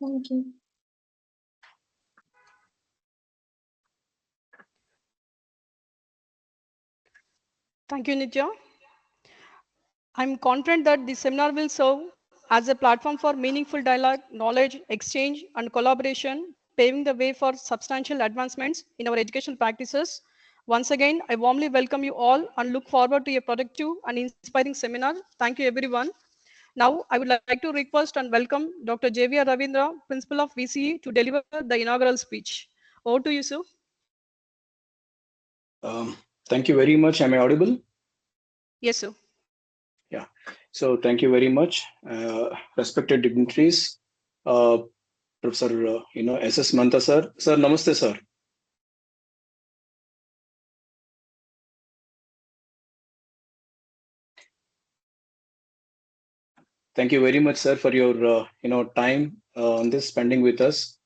Thank you. Thank you, Nitya. I'm confident that this seminar will serve as a platform for meaningful dialogue, knowledge exchange, and collaboration, paving the way for substantial advancements in our educational practices. Once again, I warmly welcome you all and look forward to a productive and inspiring seminar. Thank you, everyone. Now, I would like to request and welcome Dr. J.V.R. Ravindra, Principal of VCE, to deliver the inaugural speech. Over to you, sir. Thank you very much. Am I audible? Yes, sir. Yeah. So thank you very much, respected dignitaries, uh, Professor, SS Manta sir. Sir, namaste, sir. Thank you very much, sir, for your time on this spending with us.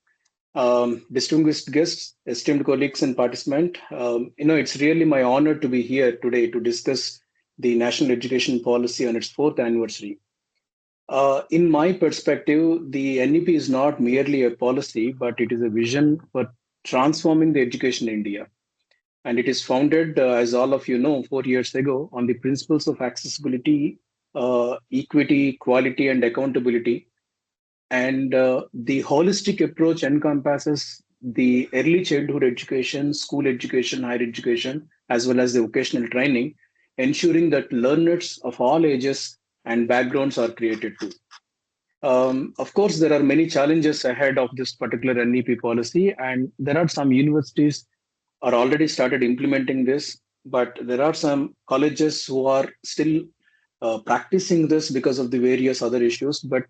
Distinguished guests, esteemed colleagues, and participants, it's really my honor to be here today to discuss the national education policy on its fourth anniversary. In my perspective, the NEP is not merely a policy, but it is a vision for transforming the education in India. And it is founded, as all of you know, 4 years ago on the principles of accessibility, equity, quality, and accountability. And the holistic approach encompasses the early childhood education, school education, higher education, as well as the vocational training, ensuring that learners of all ages and backgrounds are created too. Of course, there are many challenges ahead of this particular NEP policy, and there are some universities are already started implementing this, but there are some colleges who are still practicing this because of the various other issues. But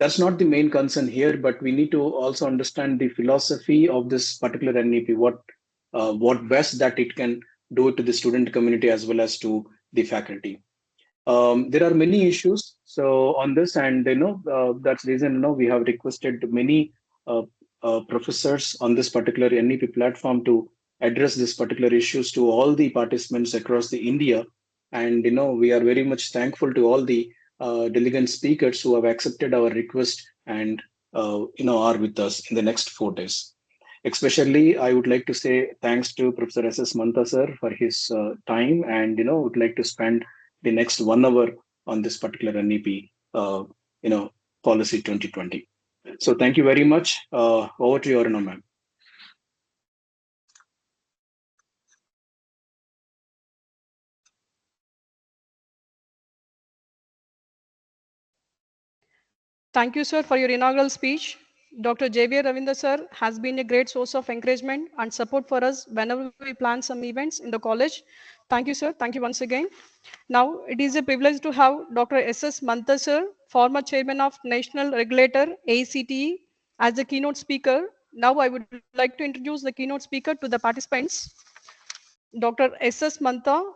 that's not the main concern here. But we need to also understand the philosophy of this particular NEP, what best that it can do to the student community as well as to the faculty. There are many issues. So on this, and that's the reason we have requested many uh, professors on this particular NEP platform to address this particular issues to all the participants across the India. And we are very much thankful to all the delegate speakers who have accepted our request and are with us in the next 4 days. Especially, I would like to say thanks to Professor SS Manta sir for his time, and would like to spend the next 1 hour on this particular NEP, policy 2020. So thank you very much. Over to you, Aruna ma'am. Thank you, sir, for your inaugural speech. Dr. J.V. Ravindra sir has been a great source of encouragement and support for us whenever we plan some events in the college. Thank you, sir. Thank you once again. Now, it is a privilege to have Dr. S.S. Mantha sir, former chairman of National Regulator ACTE, as the keynote speaker. Now, I would like to introduce the keynote speaker to the participants. Dr. S.S. Mantha,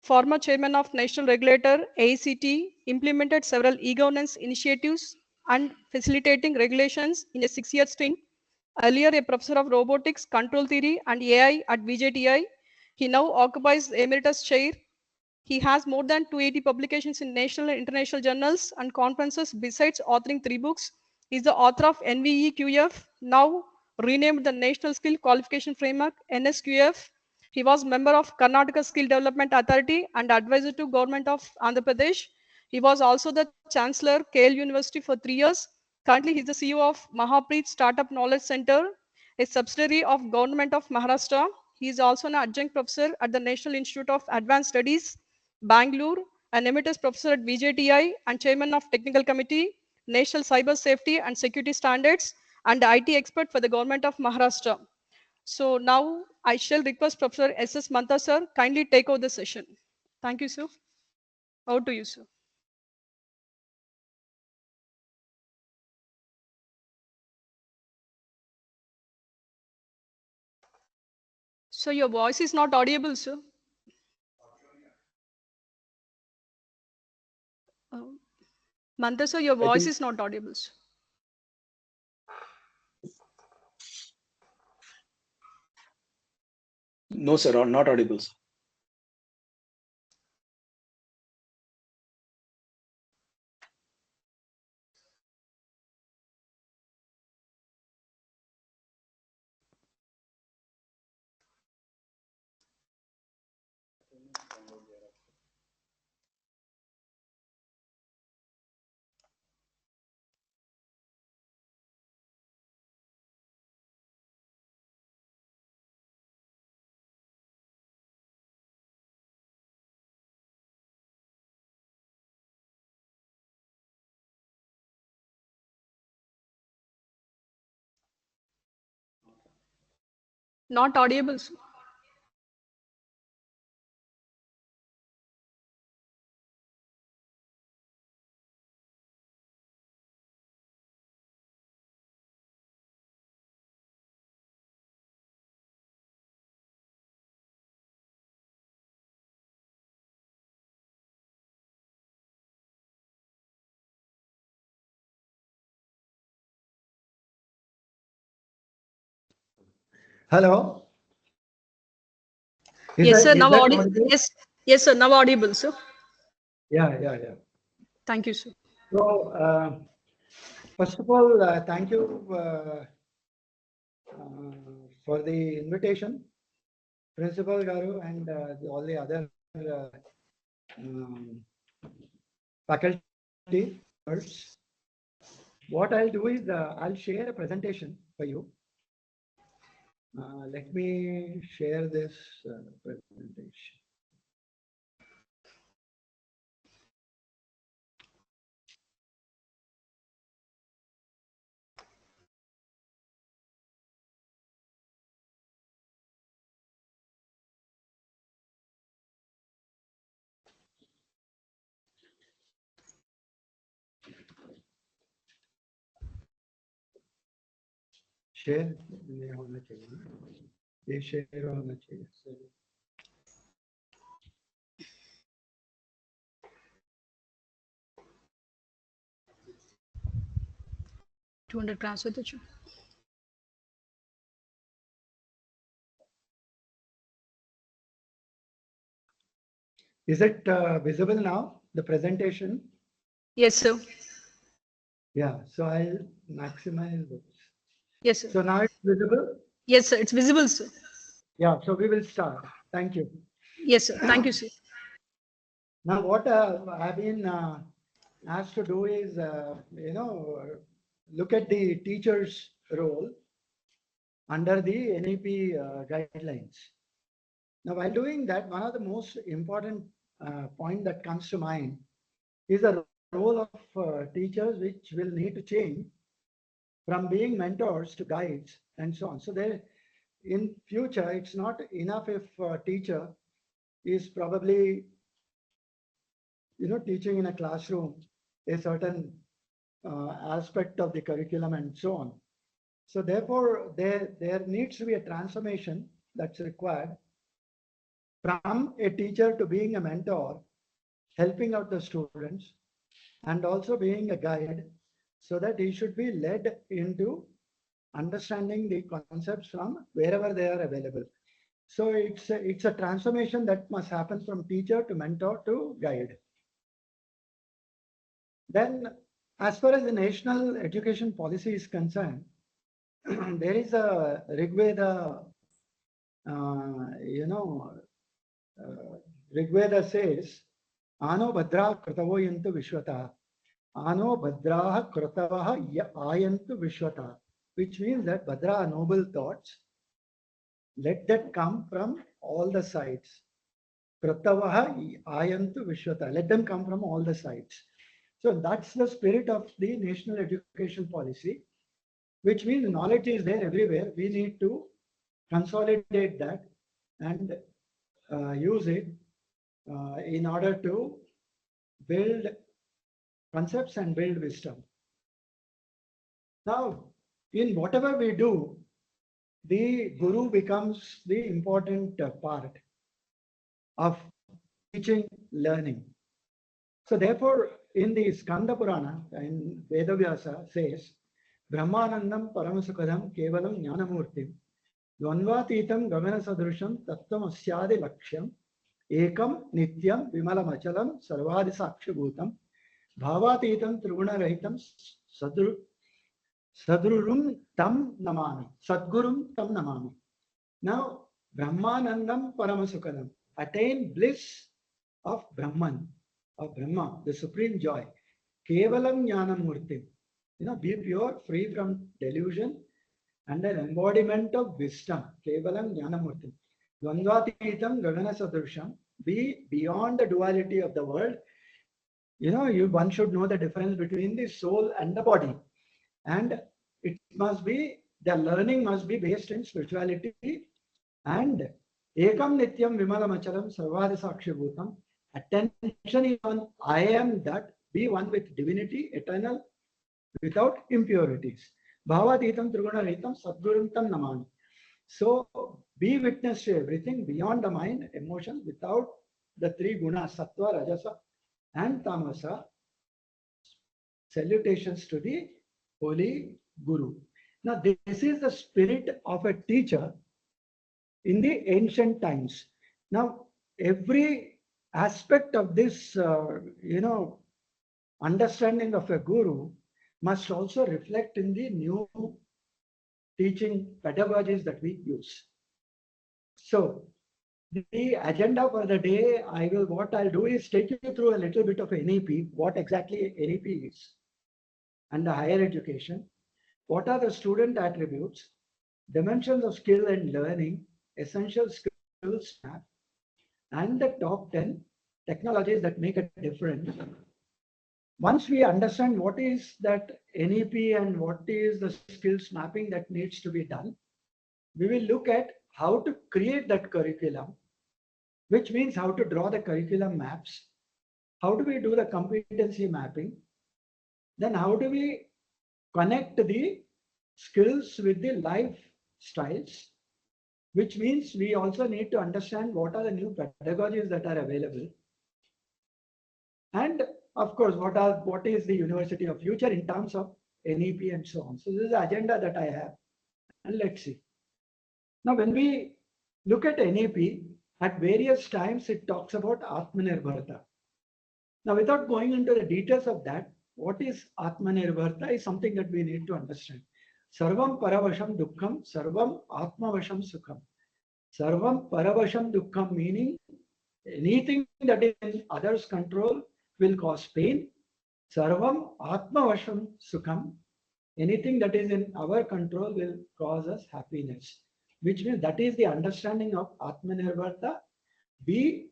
former chairman of National Regulator ACT, implemented several e-governance initiatives and facilitating regulations in a 6-year stint. Earlier a professor of robotics, control theory, and AI at VJTI, he now occupies the emeritus chair. He has more than 280 publications in national and international journals and conferences, besides authoring 3 books. He is the author of NVEQF, now renamed the National Skill Qualification Framework, NSQF. He was member of Karnataka Skill Development Authority and advisor to Government of Andhra Pradesh. He was also the Chancellor, KL University for 3 years. Currently, he is the CEO of Mahapreet Startup Knowledge Center, a subsidiary of Government of Maharashtra. He is also an adjunct professor at the National Institute of Advanced Studies, Bangalore, an emeritus professor at BJTI, and chairman of Technical Committee, National Cyber Safety and Security Standards, and IT expert for the government of Maharashtra. So now I shall request Professor S.S. Mantha sir kindly take over the session. Thank you, sir. Over to you, sir. So your voice is not audible, sir. Uh, Mantha sir, your I voice think is not audible, sir. no, sir, not audible, sir. Not audible, sir. Hello. Yes, sir. Is Now that audible. audible? Yes, yes, sir. Now audible, sir. Yeah. Thank you, sir. So, first of all, thank you for the invitation, Principal Garu, and all the other um, faculty members. What I'll do is I'll share a presentation for you. Let me share this presentation. Share नहीं होना चाहिए, ये share होना चाहिए. 200 transfer the chip. Is it visible now, the presentation? Yes, sir. Yeah, so I'll maximize this. Yes, sir. So now it's visible? Yes, sir. It's visible, sir. Yeah, so we will start. Thank you. Yes, sir. Thank you, sir. Now, what I've been asked to do is, look at the teacher's role under the NEP guidelines. Now, while doing that, one of the most important point that comes to mind is the role of teachers, which will need to change from being mentors to guides and so on. So there, in future, it's not enough if a teacher is probably, teaching in a classroom a certain aspect of the curriculum and so on. So therefore, there needs to be a transformation that's required from a teacher to being a mentor, helping out the students, and also being a guide, so that he should be led into understanding the concepts from wherever they are available. So it's a transformation that must happen from teacher to mentor to guide. Then, as far as the national education policy is concerned, there is a Rigveda, Rigveda says, Ano Bhadra Kratavo Yantu Vishwata, Ano Bhadraha Kratavaha Ayantu Vishwata, which means that Bhadra are noble thoughts, Let that come from all the sides. Pratavaha ayantu vishwata. Let them come from all the sides. So that's the spirit of the national education policy, which means knowledge is there everywhere. We need to consolidate that and use it in order to build concepts and build wisdom. Now, in whatever we do, the guru becomes the important part of teaching, learning. So therefore, in the Skanda Purana, and Vedavyasa says, Brahmanandam Paramasukadam Kevalam Jnanamurtim Dvanvatitam Gamana Sadrusham Tattvam Asyadi Lakshyam Ekam Nityam Vimalamachalam Sarvadi Sakshibhutam Bhavatitam Triguna Rahitam Sadrurum Tam Namami Sadgurum Tam Namami. Now, Brahmanandam Paramasukadam, attain bliss of Brahman, of Brahma, the supreme joy. Kevalam Jnanamurti, be pure, free from delusion, and an embodiment of wisdom. Kevalam Jnanamurti. Dvandvatitam Gagana Sadrusham, be beyond the duality of the world. One should know the difference between the soul and the body. And it must be, the learning must be based in spirituality and Ekam Nityam Vimalamacharam Sarvadi Sakshibhutam. Attention is on I am that, be one with divinity, eternal, without impurities. Bhavatitam Triguna Rahitam Sadgurum Tam Namani. So be witness to everything beyond the mind, emotion, without the three gunas, Sattva, Rajasa, and Tamasa. Salutations to the Holy Guru. Now, this is the spirit of a teacher in the ancient times. Now, every aspect of this, understanding of a guru must also reflect in the new teaching pedagogies that we use. So, the agenda for the day, what I'll do is take you through a little bit of NEP, what exactly NEP is, and the higher education. What are the student attributes, dimensions of skill and learning, essential skills map, and the top 10 technologies that make a difference. Once we understand what is that NEP and what is the skills mapping that needs to be done, we will look at how to create that curriculum, which means how to draw the curriculum maps, how do we do the competency mapping, then how do we connect the skills with the lifestyles, which means we also need to understand what are the new pedagogies that are available. And of course, what is the university of future in terms of NEP and so on. So this is the agenda that I have. And let's see. Now, when we look at NEP, at various times it talks about Atmanirbharta. Now, without going into the details of that, what is Atmanirbharta is something that we need to understand. Sarvam Paravasham Dukkham, Sarvam Atmavasham Sukham. Sarvam Paravasham Dukkham meaning anything that is in others' control will cause pain. Sarvam Atmavasham Sukham, anything that is in our control will cause us happiness, which means that is the understanding of Atmanirbharta. We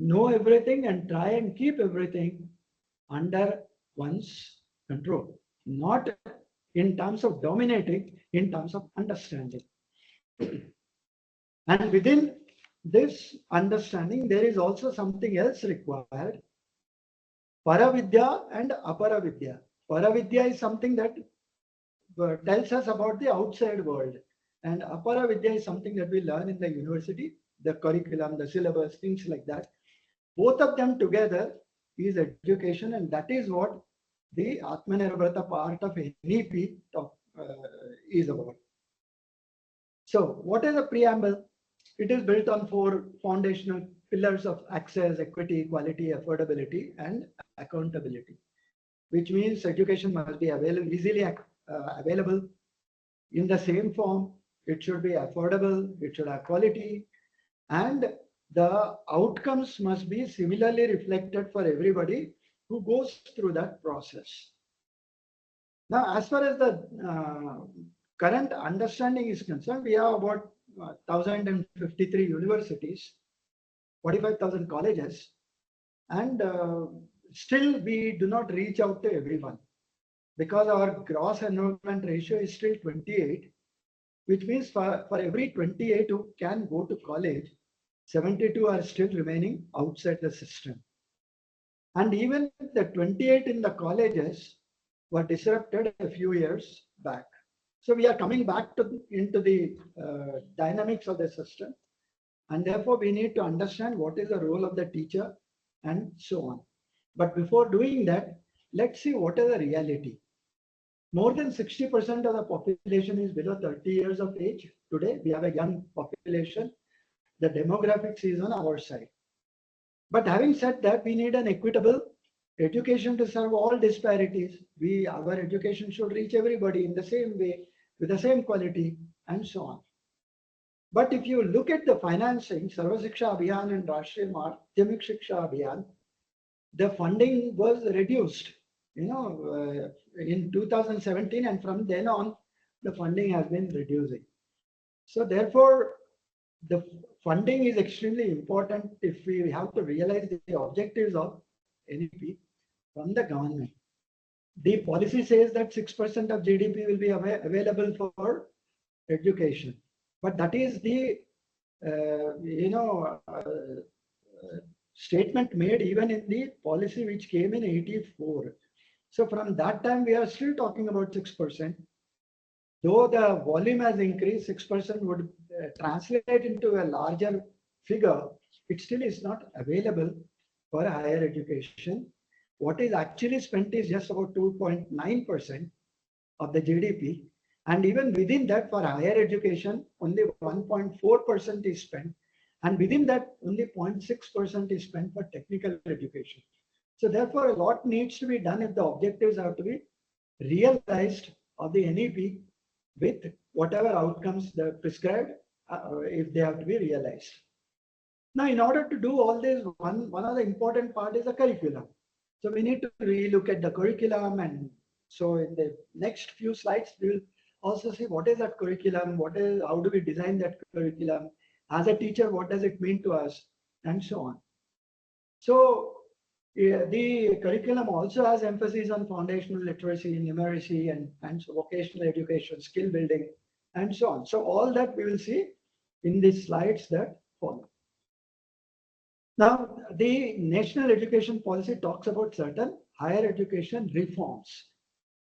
know everything and try and keep everything under one's control, not in terms of dominating, in terms of understanding. And within this understanding, there is also something else required. Paravidya and Aparavidya. Paravidya is something that tells us about the outside world. And Aparavidya is something that we learn in the university, the curriculum, the syllabus, things like that. Both of them together is education, and that is what the Atmanirbharta part of NEP is about. So what is a preamble? It is built on 4 foundational pillars of access, equity, equality, affordability, and accountability, which means education must be available, easily available in the same form. It should be affordable, it should have quality, and the outcomes must be similarly reflected for everybody who goes through that process. Now, as far as the current understanding is concerned, we have about 1,053 universities, 45,000 colleges, and still we do not reach out to everyone because our gross enrollment ratio is still 28, which means for every 28 who can go to college, 72 are still remaining outside the system. And even the 28 in the colleges were disrupted a few years back. So we are coming back into the dynamics of the system. And therefore, we need to understand what is the role of the teacher and so on. But before doing that, let's see what is the reality. More than 60% of the population is below 30 years of age. Today, we have a young population. The demographics is on our side. But having said that, we need an equitable education to serve all disparities. Our education should reach everybody in the same way, with the same quality, and so on. But if you look at the financing, Sarva Shiksha Abhiyan and Rashtriya Madhyamik Shiksha Abhiyan, the funding was reduced, in 2017, and from then on, the funding has been reducing. So therefore, the funding is extremely important if we have to realize the objectives of NEP from the government. The policy says that 6% of GDP will be available for education, but that is the statement made even in the policy which came in 84. So from that time, we are still talking about 6%. Though the volume has increased, 6% would translate into a larger figure. It still is not available for higher education. What is actually spent is just about 2.9% of the GDP. And even within that, for higher education, only 1.4% is spent. And within that, only 0.6% is spent for technical education. So therefore, a lot needs to be done if the objectives have to be realized of the NEP with whatever outcomes they are prescribed, if they have to be realized. Now, in order to do all this, one of the important part is the curriculum. So we need to relook at the curriculum, and so in the next few slides, we will also see what is that curriculum, how do we design that curriculum, as a teacher, what does it mean to us, and so on. So the curriculum also has emphasis on foundational literacy, numeracy, and vocational education, skill building, and so on. So all that we will see in the slides that follow. Now, the National Education Policy talks about certain higher education reforms.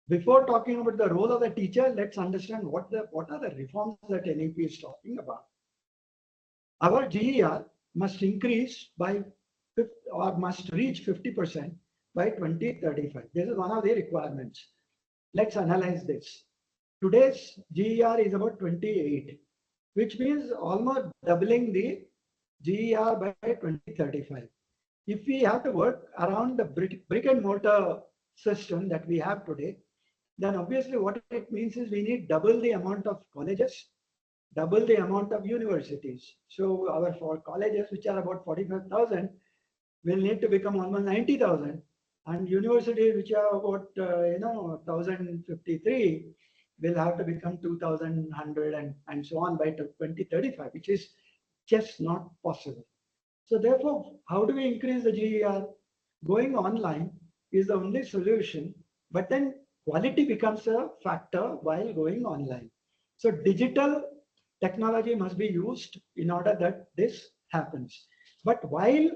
Before talking about the role of the teacher, let's understand what are the reforms that NEP is talking about. Our GER must increase by or must reach 50% by 2035. This is one of the requirements. Let's analyze this. Today's GER is about 28, which means almost doubling the GER by 2035. If we have to work around the brick and mortar system that we have today, then obviously what it means is we need double the amount of colleges, double the amount of universities. So our colleges, which are about 45,000, will need to become almost 90,000, and universities, which are about 1,053, will have to become 2,100 and so on by 2035, which is just not possible. So therefore, how do we increase the GER? Going online is the only solution, but then quality becomes a factor while going online. So digital technology must be used in order that this happens. But while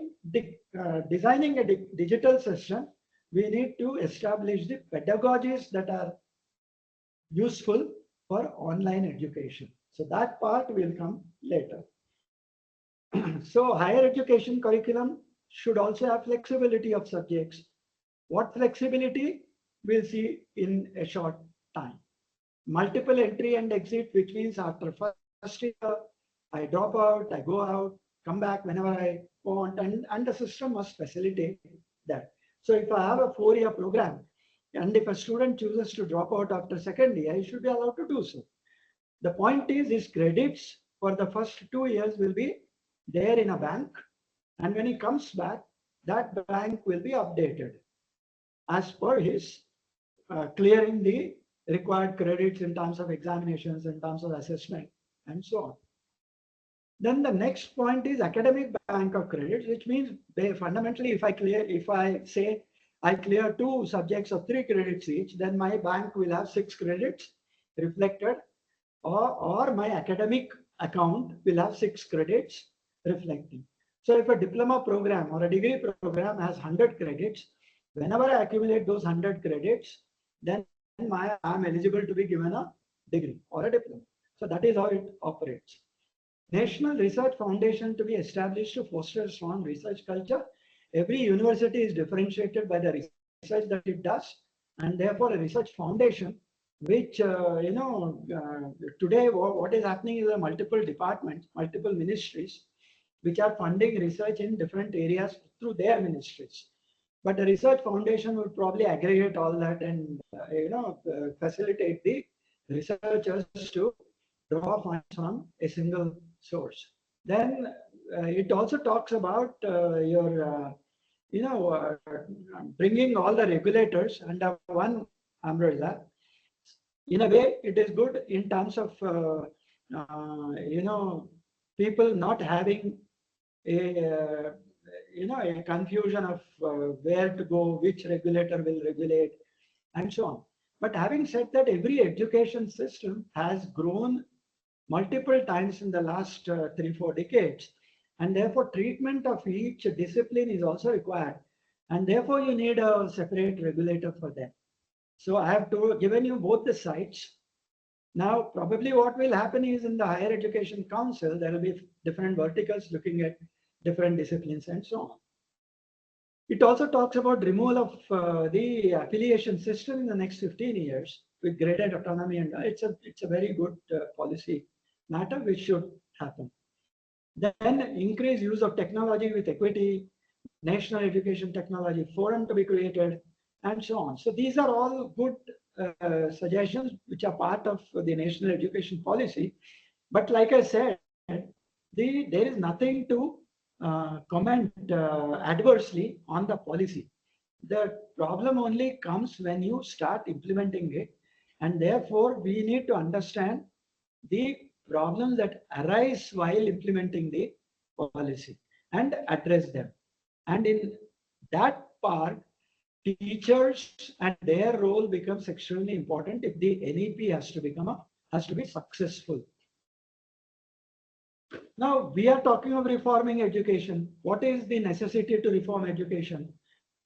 designing a digital system, we need to establish the pedagogies that are useful for online education. So that part will come later. So higher education curriculum should also have flexibility of subjects. What flexibility? We'll see in a short time. Multiple entry and exit, which means after first year, I drop out, I go out, come back whenever I want, and the system must facilitate that. So if I have a 4-year program, and if a student chooses to drop out after second year, he should be allowed to do so. The point is, his credits for the first 2 years will be there in a bank, and when he comes back, that bank will be updated as per his clearing the required credits in terms of examinations, in terms of assessment, and so on. Then the next point is academic bank of credits, which means they fundamentally, if I say I clear 2 subjects of 3 credits each, then my bank will have 6 credits reflected, or my academic account will have 6 credits reflecting. So if a diploma program or a degree program has 100 credits, whenever I accumulate those 100 credits, then I'm eligible to be given a degree or a diploma. So that is how it operates. National Research Foundation to be established to foster a strong research culture. Every university is differentiated by the research that it does, and therefore a research foundation, which today what is happening is a multiple departments, multiple ministries, which are funding research in different areas through their ministries. But the research foundation would probably aggregate all that and facilitate the researchers to draw funds from a single source. Then it also talks about bringing all the regulators under one umbrella. In a way, it is good in terms of people not having a a confusion of where to go, which regulator will regulate, and so on. But having said that, every education system has grown multiple times in the last 3-4 decades, and therefore treatment of each discipline is also required, and therefore you need a separate regulator for that. So I have given you both the sides. Now, probably what will happen is in the Higher Education Council, there will be different verticals looking at different disciplines and so on. It also talks about removal of the affiliation system in the next 15 years with graded autonomy, and it's a very good policy matter which should happen. Then increase use of technology with equity, National Education Technology Forum to be created, and so on. So these are all good suggestions which are part of the national education policy. But like I said, there is nothing to comment adversely on the policy. The problem only comes when you start implementing it, and therefore we need to understand the problems that arise while implementing the policy and address them. And in that part, teachers and their role becomes extremely important if the NEP has to be successful. Now we are talking of reforming education. What is the necessity to reform education?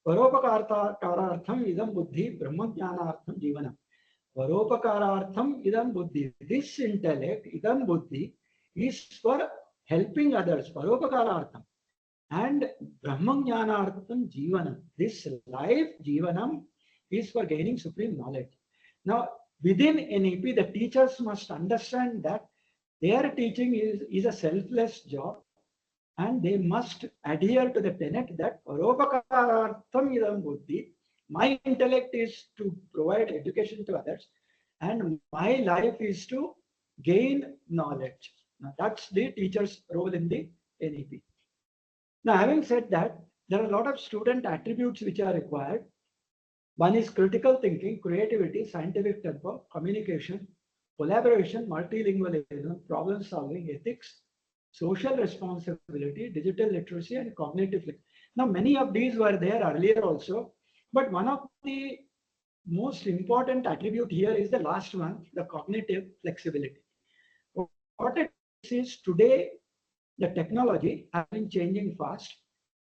Paropakarathartham idam buddhi brahmajnanartham jivanam. Paropakarathartham idam buddhi. This intellect, idam buddhi, is for helping others. Paropakarathartham. And brahmajnanartham jivanam. This life jivanam is for gaining supreme knowledge. Now within NEP, the teachers must understand that their teaching is a selfless job, and they must adhere to the tenet that paropakarathartham idam buddhi. My intellect is to provide education to others, and my life is to gain knowledge. Now that's the teacher's role in the NEP. Now, having said that, there are a lot of student attributes which are required. One is critical thinking, creativity, scientific temper, communication, collaboration, multilingualism, problem solving, ethics, social responsibility, digital literacy, and cognitive flexibility. Now, many of these were there earlier also, but one of the most important attribute here is the last one, the cognitive flexibility. What it is today, the technology has been changing fast,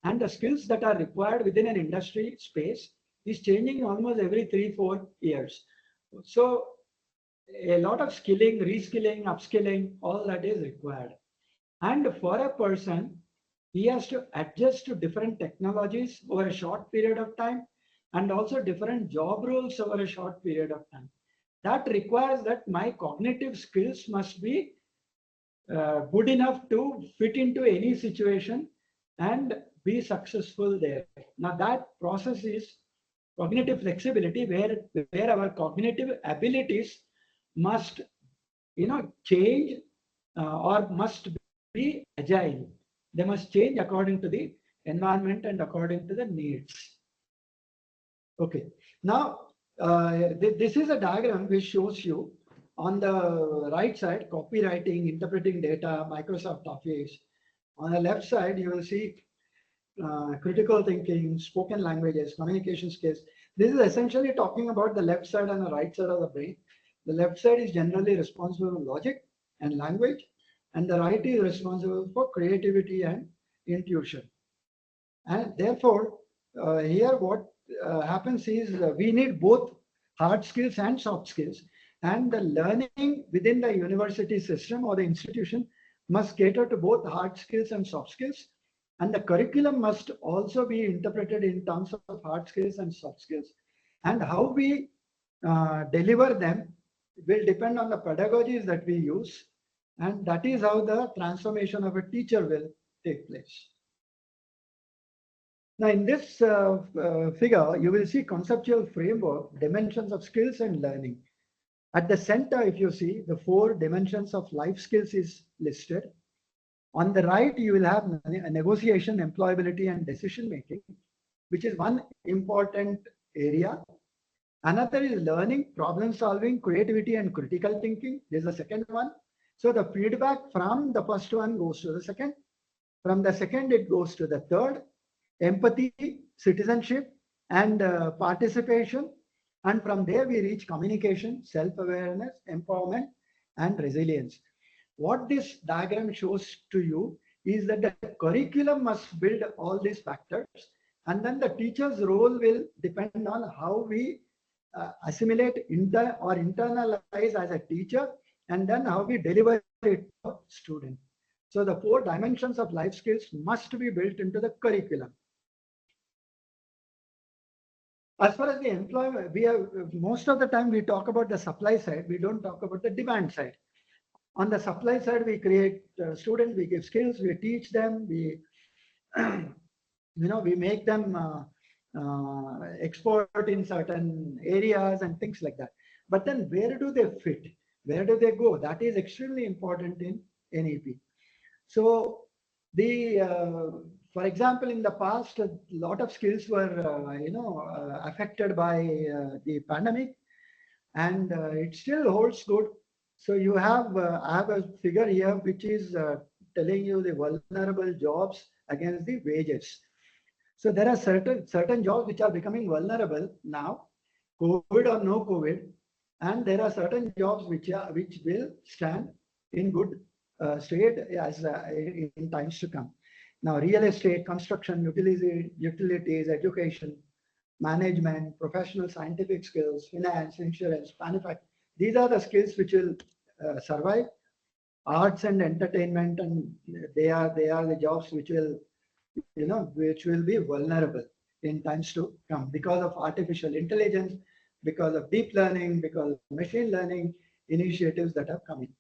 and the skills that are required within an industry space is changing almost every 3-4 years. So a lot of skilling, reskilling, upskilling, all that is required. And for a person, he has to adjust to different technologies over a short period of time, and also different job roles over a short period of time. That requires that my cognitive skills must be good enough to fit into any situation and be successful there. Now that process is cognitive flexibility, where our cognitive abilities must change or must be agile. They must change according to the environment and according to the needs. Okay, now this is a diagram which shows you On the right side, copywriting, interpreting data, Microsoft Office. On the left side, you will see critical thinking, spoken languages, communication skills. This is essentially talking about the left side and the right side of the brain. The left side is generally responsible for logic and language, and the right is responsible for creativity and intuition. And therefore, here what happens is we need both hard skills and soft skills. And the learning within the university system or the institution must cater to both hard skills and soft skills. And the curriculum must also be interpreted in terms of hard skills and soft skills. And how we deliver them will depend on the pedagogies that we use. And that is how the transformation of a teacher will take place. Now, in this figure, you will see conceptual framework, dimensions of skills and learning. At the center, if you see, the 4 dimensions of life skills is listed. On the right, you will have negotiation, employability, and decision making, which is one important area. Another is learning, problem solving, creativity, and critical thinking. This is the second one. So the feedback from the first one goes to the second. From the second, it goes to the third. Empathy, citizenship, and participation. And from there, we reach communication, self-awareness, empowerment, and resilience. What this diagram shows to you is that the curriculum must build all these factors, and then the teacher's role will depend on how we assimilate or internalize as a teacher, and then how we deliver it to a student. So the 4 dimensions of life skills must be built into the curriculum. As far as the employment, we have most of the time we talk about the supply side, we don't talk about the demand side. On the supply side, we create students, we give skills, we teach them, we we make them expert in certain areas and things like that. But then where do they fit? Where do they go? That is extremely important in NEP. So for example, in the past, a lot of skills were, affected by the pandemic, and it still holds good. So you have, I have a figure here which is telling you the vulnerable jobs against the wages. So there are certain jobs which are becoming vulnerable now, COVID or no COVID, and there are certain jobs which will stand in good state as in times to come. Now, real estate, construction, utilities, education, management, professional scientific skills, finance, insurance, manufacturing. These are the skills which will survive. Arts and entertainment, and they are the jobs which will, which will be vulnerable in times to come because of artificial intelligence, because of deep learning, because of machine learning initiatives that are coming.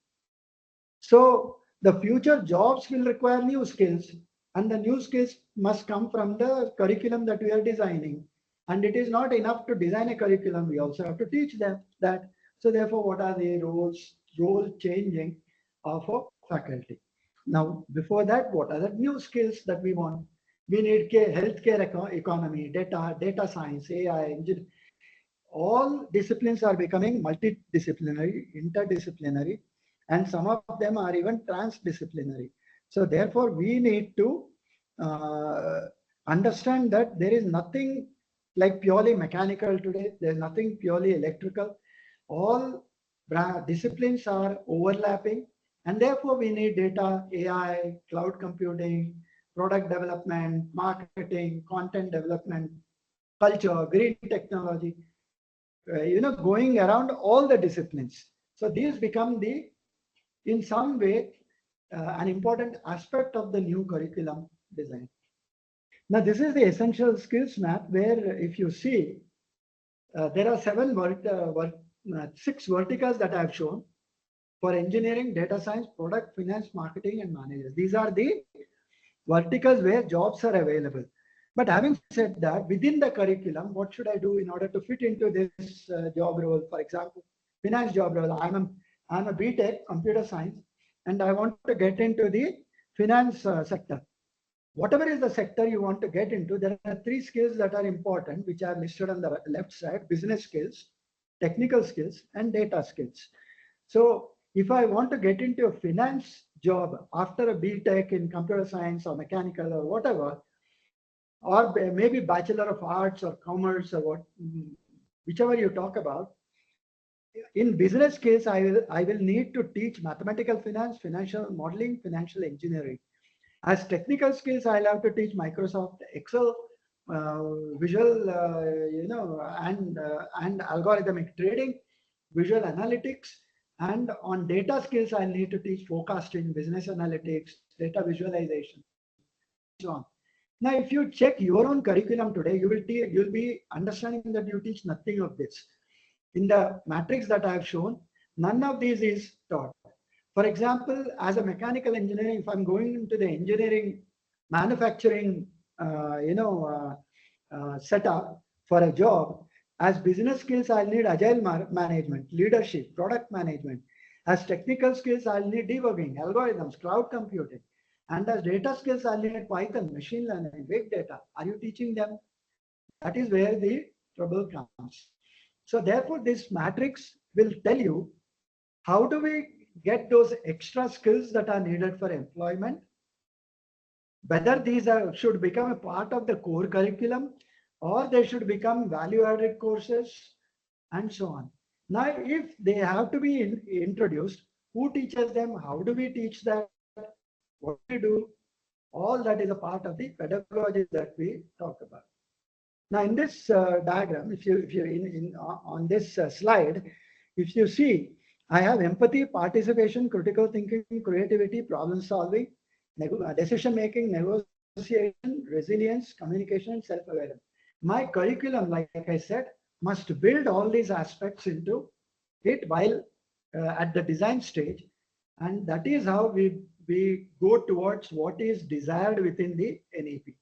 So the future jobs will require new skills, and the new skills must come from the curriculum that we are designing. And it is not enough to design a curriculum, we also have to teach them that. So therefore, what are the role changing of a faculty? Now, before that, what are the new skills that we want? We need healthcare economy, data science, AI, engineering. All disciplines are becoming multidisciplinary, interdisciplinary, and some of them are even transdisciplinary. So therefore, we need to understand that there is nothing like purely mechanical today. There's nothing purely electrical. All disciplines are overlapping, and therefore we need data, AI, cloud computing, product development, marketing, content development, culture, green technology, going around all the disciplines. So these become in some way, an important aspect of the new curriculum design. Now, this is the essential skills map where if you see, there are 6 verticals that I have shown for engineering, data science, product, finance, marketing, and managers. These are the verticals where jobs are available. But having said that, within the curriculum, what should I do in order to fit into this job role? For example, finance job role. I'm a BTech computer science, and I want to get into the finance sector. Whatever is the sector you want to get into, there are 3 skills that are important, which are listed on the left side: business skills, technical skills, and data skills. So if I want to get into a finance job after a B.Tech in computer science or mechanical or whatever, or maybe Bachelor of Arts or Commerce or what, whichever you talk about, in business case, I will need to teach mathematical finance, financial modeling, financial engineering. As technical skills, I'll have to teach Microsoft Excel, visual, and algorithmic trading, visual analytics, and on data skills, I'll need to teach forecasting, business analytics, data visualization, so on. Now, if you check your own curriculum today, you'll be understanding that you teach nothing of this. In the matrix that I have shown, none of these is taught. For example, as a mechanical engineering, if I'm going into the engineering manufacturing, setup for a job, as business skills, I'll need agile management, leadership, product management. As technical skills, I'll need debugging, algorithms, cloud computing. And as data skills, I'll need Python, machine learning, big data. Are you teaching them? That is where the trouble comes. So therefore, this matrix will tell you how do we get those extra skills that are needed for employment, whether these should become a part of the core curriculum or they should become value-added courses and so on. Now, if they have to be introduced, who teaches them? How do we teach that? What do we do? All that is a part of the pedagogy that we talk about. Now, in this diagram, if you on this slide, if you see, I have empathy, participation, critical thinking, creativity, problem solving, decision making, negotiation, resilience, communication, and self-awareness. My curriculum, like I said, must build all these aspects into it while at the design stage, and that is how we go towards what is desired within the NEP.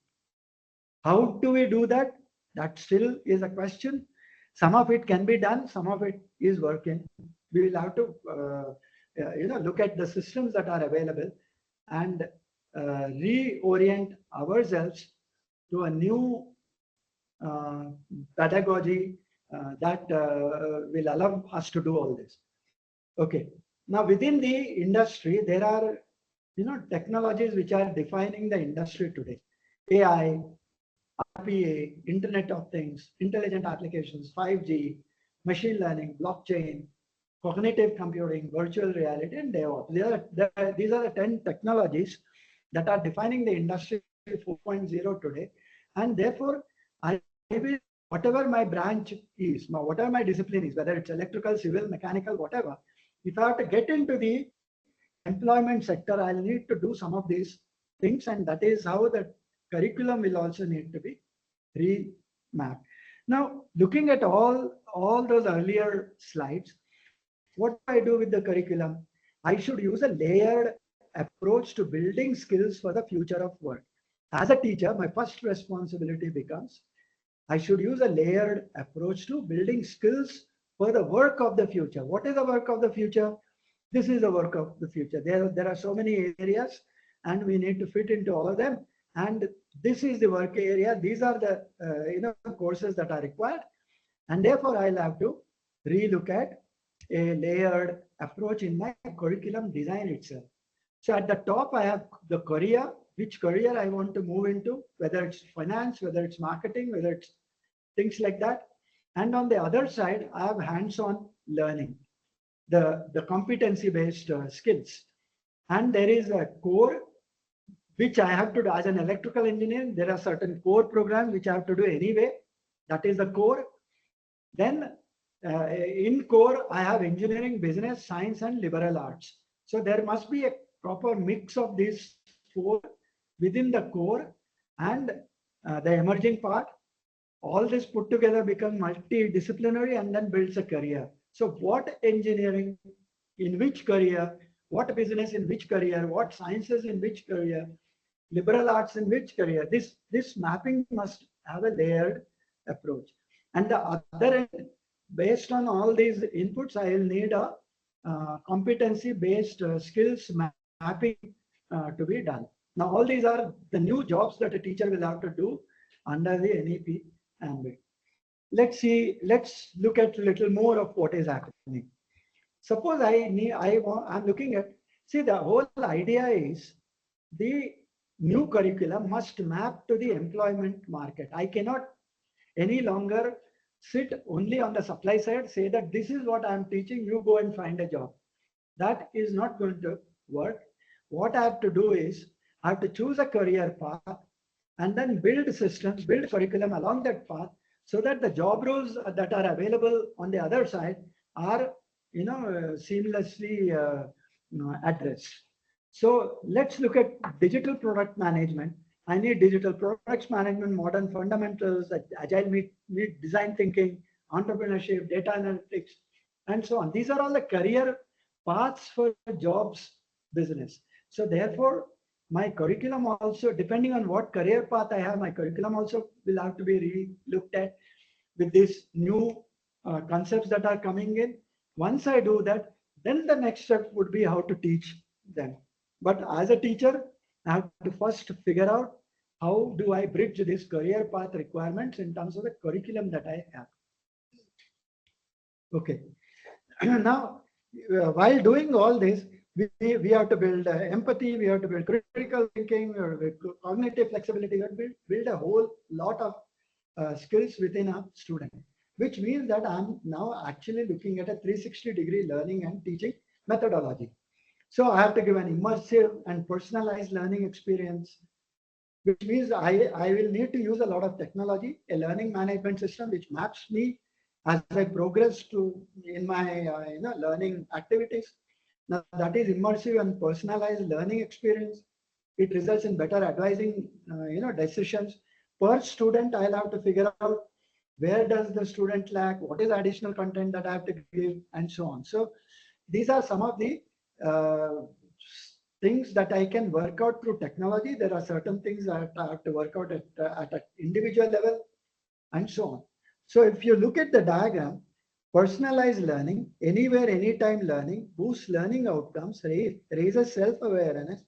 How do we do that? That still is a question. Some of it can be done, some of it is working. We will have to look at the systems that are available and reorient ourselves to a new pedagogy that will allow us to do all this. Okay. Now within the industry, there are technologies which are defining the industry today. AI, RPA, Internet of Things, intelligent applications, 5G, machine learning, blockchain, cognitive computing, virtual reality, and DevOps. These are the 10 technologies that are defining the industry 4.0 today. And therefore, I will, whatever my branch is, whatever my discipline is, whether it's electrical, civil, mechanical, whatever, if I have to get into the employment sector, I'll need to do some of these things, and that is how the curriculum will also need to be remapped. Now, looking at all those earlier slides, what do I do with the curriculum? I should use a layered approach to building skills for the future of work. As a teacher, my first responsibility becomes I should use a layered approach to building skills for the work of the future. What is the work of the future? This is the work of the future. There are so many areas, and we need to fit into all of them. And this is the work area. These are the courses that are required, and therefore I'll have to relook at a layered approach in my curriculum design itself. So at the top, I have the career, which career I want to move into, whether it's finance, whether it's marketing, whether it's things like that. And on the other side, I have hands-on learning, the competency-based skills. And there is a core, which I have to do as an electrical engineer. There are certain core programs which I have to do anyway. That is the core. Then in core, I have engineering, business, science, and liberal arts. So there must be a proper mix of these four within the core and the emerging part. All this put together becomes multidisciplinary and then builds a career. So what engineering in which career, what business in which career, what sciences in which career, liberal arts in which career, this mapping must have a layered approach. And the other end, based on all these inputs, I will need a competency-based skills mapping to be done. Now, all these are the new jobs that a teacher will have to do under the NEP ambit. Let's look at a little more of what is happening. Suppose I'm looking at, see, the whole idea is the new curriculum must map to the employment market. I cannot any longer sit only on the supply side, say that this is what I'm teaching, you go and find a job. That is not going to work. What I have to do is I have to choose a career path and then build systems, build curriculum along that path so that the job roles that are available on the other side are, seamlessly addressed. So let's look at digital product management. I need digital products management, modern fundamentals, agile meet design thinking, entrepreneurship, data analytics, and so on. These are all the career paths for jobs business. So therefore, my curriculum also, depending on what career path I have, my curriculum also will have to be re-looked at with these new concepts that are coming in. Once I do that, then the next step would be how to teach them. But as a teacher, I have to first figure out how do I bridge this career path requirements in terms of the curriculum that I have. Okay. Now, while doing all this, we have to build empathy, we have to build critical thinking, or cognitive flexibility, we have to build a whole lot of skills within a student, which means that I'm now actually looking at a 360-degree learning and teaching methodology. So I have to give an immersive and personalized learning experience, which means I will need to use a lot of technology, a learning management system which maps me as I progress in my learning activities. Now that is immersive and personalized learning experience. It results in better advising decisions per student. I'll have to figure out where does the student lack, what is additional content that I have to give, and so on. So these are some of the uh, things that I can work out through technology. There are certain things that I have to work out at an individual level, and so on. So if you look at the diagram, personalized learning, anywhere, anytime learning, boosts learning outcomes, raises self-awareness,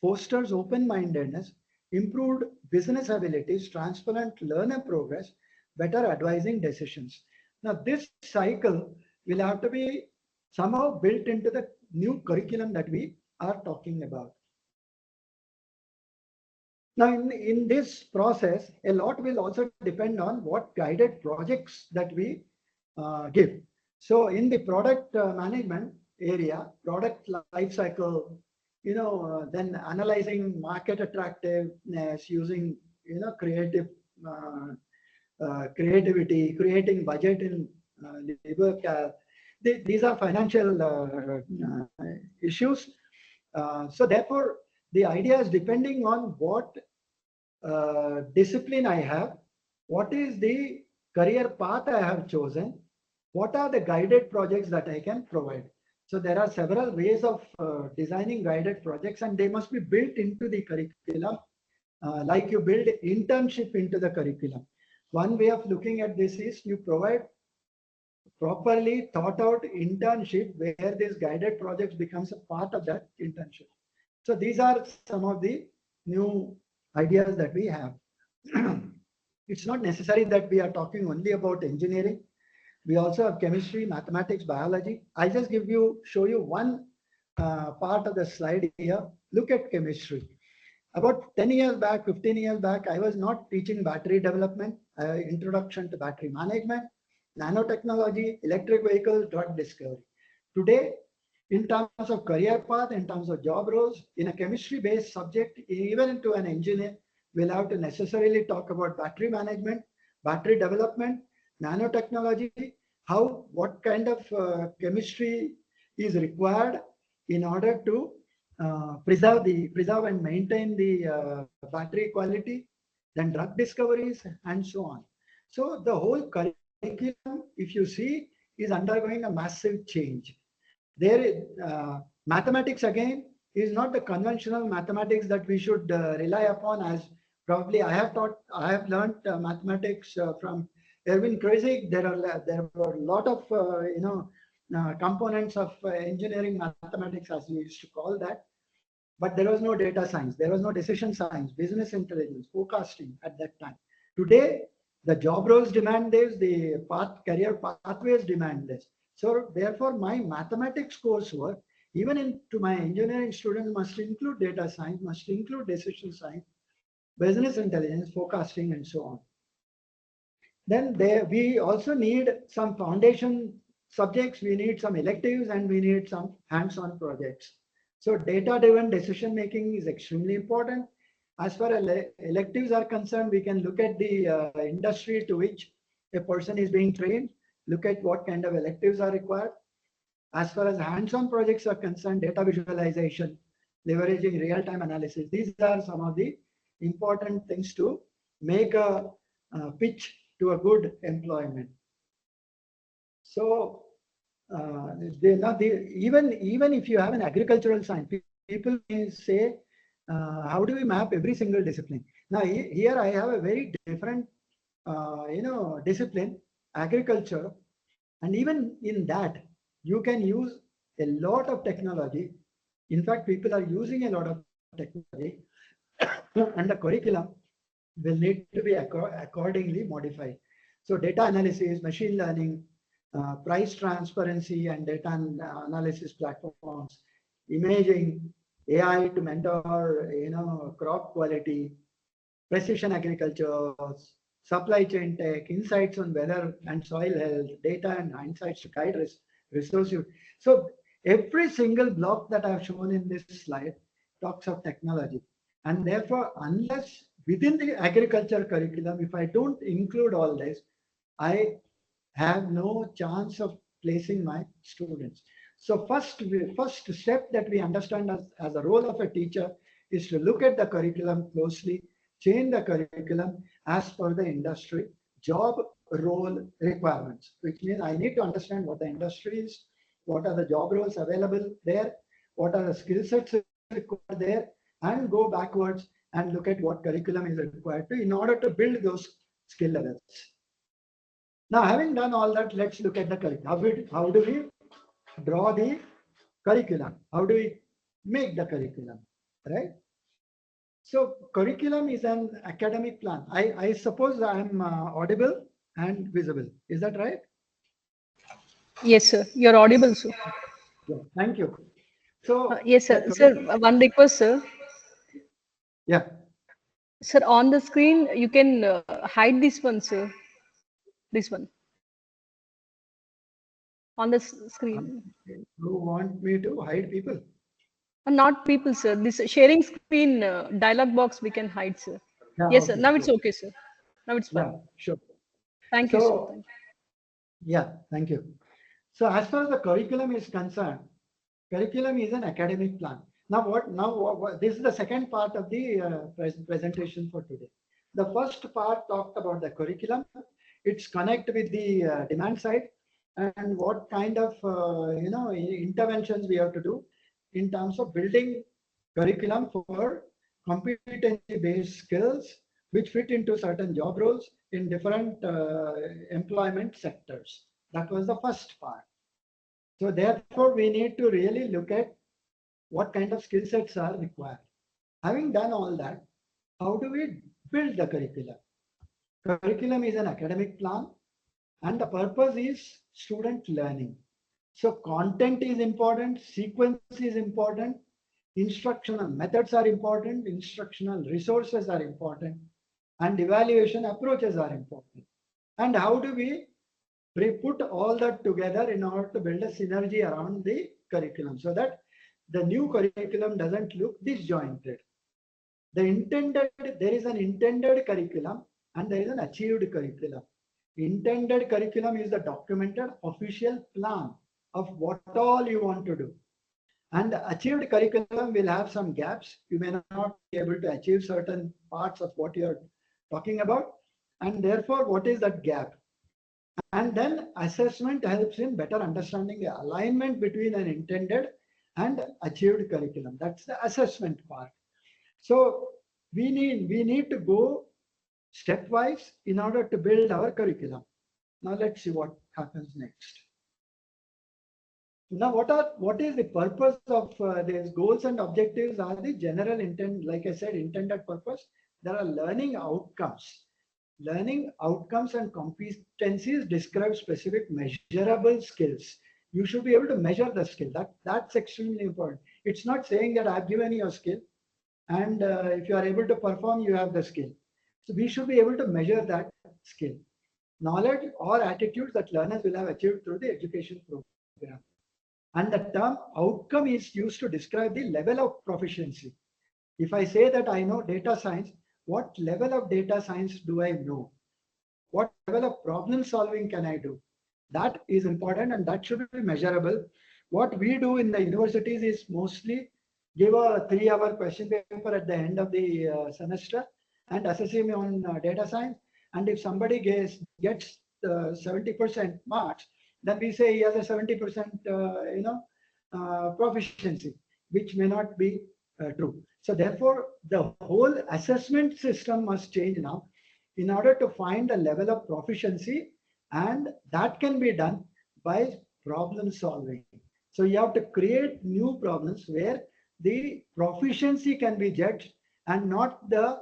fosters open-mindedness, improved business abilities, transparent learner progress, better advising decisions. Now this cycle will have to be somehow built into the new curriculum that we are talking about. Now, in this process, a lot will also depend on what guided projects that we give. So in the product management area, product life cycle, then analyzing market attractiveness using, creativity, creating budget in labor. These are financial issues. So therefore, the idea is depending on what discipline I have, what is the career path I have chosen, what are the guided projects that I can provide. So there are several ways of designing guided projects, and they must be built into the curriculum, like you build internship into the curriculum. One way of looking at this is you provide properly thought out internship where these guided projects becomes a part of that internship. So these are some of the new ideas that we have. It's not necessary that we are talking only about engineering. We also have chemistry, mathematics, biology. I'll just show you one part of the slide here. Look at chemistry. About 10 years back, 15 years back, I was not teaching battery development, introduction to battery management, nanotechnology, electric vehicles, drug discovery. Today, in terms of career path, in terms of job roles, in a chemistry-based subject, even into an engineer, we'll have to necessarily talk about battery management, battery development, nanotechnology, what kind of chemistry is required in order to preserve and maintain the battery quality, then drug discoveries, and so on. So the whole curriculum, if you see, is undergoing a massive change. Mathematics again is not the conventional mathematics that we should rely upon, as probably I have learned mathematics from Erwin Kreyszig. There were a lot of components of engineering mathematics, as we used to call that. But there was no data science, there was no decision science, business intelligence, forecasting at that time. Today, the job roles demand this, the career pathways demand this. So therefore, my mathematics coursework, even into my engineering students, must include data science, must include decision science, business intelligence, forecasting, and so on. Then we also need some foundation subjects, we need some electives, and we need some hands-on projects. So data-driven decision making is extremely important. As far as electives are concerned, we can look at the industry to which a person is being trained, look at what kind of electives are required. As far as hands-on projects are concerned, data visualization, leveraging real-time analysis, these are some of the important things to make a pitch to a good employment. So even if you have an agricultural science, people may say, how do we map every single discipline? Now here I have a very different discipline, agriculture, and even in that you can use a lot of technology. In fact, people are using a lot of technology and the curriculum will need to be accordingly modified. So data analysis, machine learning, price transparency and data analysis platforms, imaging, AI to mentor, crop quality, precision agriculture, supply chain tech, insights on weather and soil health, data and insights to guide resource use. So every single block that I've shown in this slide talks of technology. And therefore, unless within the agriculture curriculum, if I don't include all this, I have no chance of placing my students. So first step that we understand as a role of a teacher is to look at the curriculum closely, change the curriculum as per the industry, job role requirements, which means I need to understand what the industry is, what are the job roles available there, what are the skill sets required there, and go backwards and look at what curriculum is required to in order to build those skill levels. Now, having done all that, let's look at the curriculum. How do we draw the curriculum? How do we make the curriculum, right? So curriculum is an academic plan. I suppose I'm audible and visible. Is that right? Yes, sir. You're audible, sir. Yeah, thank you. So Yes, sir. Sir, one request, sir. Yeah. Sir, on the screen, you can hide this one, sir. This one. On the screen. You want me to hide people? Not people, sir. This sharing screen dialog box we can hide, sir. Yeah, Yes, sir. okay, Now it's sure. okay, sir. Now it's fine. Yeah, sure. Thank you, sir. So, Thank yeah, thank you. So as far as the curriculum is concerned, curriculum is an academic plan. Now this is the second part of the presentation for today. The first part talked about the curriculum, its connect with the demand side, and what kind of interventions we have to do in terms of building curriculum for competency-based skills which fit into certain job roles in different employment sectors. That was the first part. So therefore, we need to really look at what kind of skill sets are required. Having done all that, how do we build the curriculum? Curriculum is an academic plan and the purpose is student learning. So content is important, sequence is important, instructional methods are important, instructional resources are important, and evaluation approaches are important. And how do we put all that together in order to build a synergy around the curriculum so that the new curriculum doesn't look disjointed. There is an intended curriculum and there is an achieved curriculum. Intended curriculum is the documented official plan of what all you want to do. And the achieved curriculum will have some gaps. You may not be able to achieve certain parts of what you're talking about. And therefore, what is that gap? And then assessment helps in better understanding the alignment between an intended and achieved curriculum. That's the assessment part. So we need to go stepwise in order to build our curriculum. Now let's see what happens next. Now what is the purpose of these goals and objectives are the general intent, like I said, intended purpose. There are learning outcomes. learning outcomes and competencies describe specific measurable skills. You should be able to measure the skill. That's extremely important. It's not saying that I've given you a skill and if you are able to perform, you have the skill. So we should be able to measure that skill, knowledge or attitudes that learners will have achieved through the education program. And the term outcome is used to describe the level of proficiency. If I say that I know data science, what level of data science do I know? What level of problem solving can I do? That is important and that should be measurable. What we do in the universities is mostly give a 3-hour question paper at the end of the semester and assess him on data science. And if somebody gets 70% marks, then we say he has a 70% proficiency, which may not be true. So therefore, the whole assessment system must change now in order to find a level of proficiency, and that can be done by problem solving. So you have to create new problems where the proficiency can be judged and not the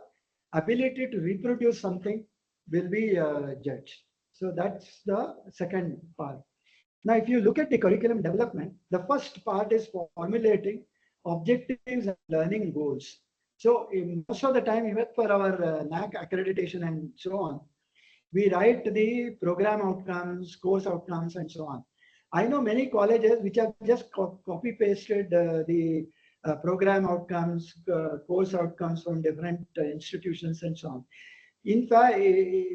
ability to reproduce something will be judged. So that's the second part. Now, if you look at the curriculum development, the first part is formulating objectives and learning goals. So most of the time, even for our NAC accreditation and so on, we write the program outcomes, course outcomes, and so on. I know many colleges which have just copy pasted the program outcomes, course outcomes from different institutions and so on. In fact,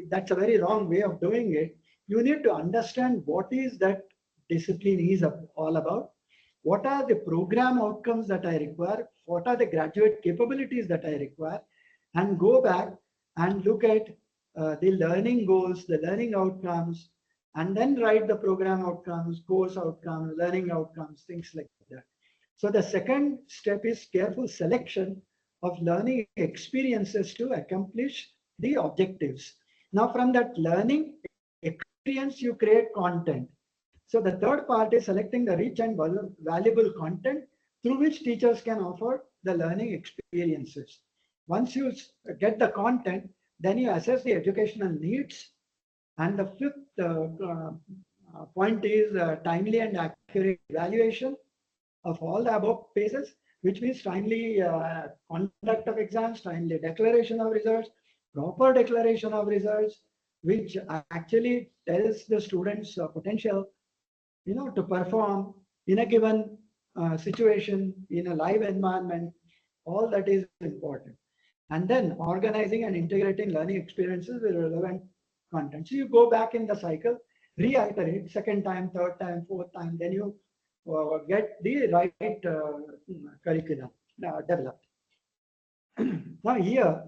that's a very wrong way of doing it. You need to understand what is that discipline is all about. What are the program outcomes that I require? What are the graduate capabilities that I require? And go back and look at the learning goals, the learning outcomes, and then write the program outcomes, course outcomes, learning outcomes, things like that. So the second step is careful selection of learning experiences to accomplish the objectives. Now from that learning experience, you create content. So the third part is selecting the rich and valuable content through which teachers can offer the learning experiences. Once you get the content, then you assess the educational needs. And the fifth point is timely and accurate evaluation of all the above phases, which means timely conduct of exams, timely declaration of results, proper declaration of results, which actually tells the students' potential, to perform in a given situation in a live environment. All that is important. And then organizing and integrating learning experiences with relevant content. So you go back in the cycle, reiterate second time, third time, fourth time, then you get the right curriculum developed. Now here,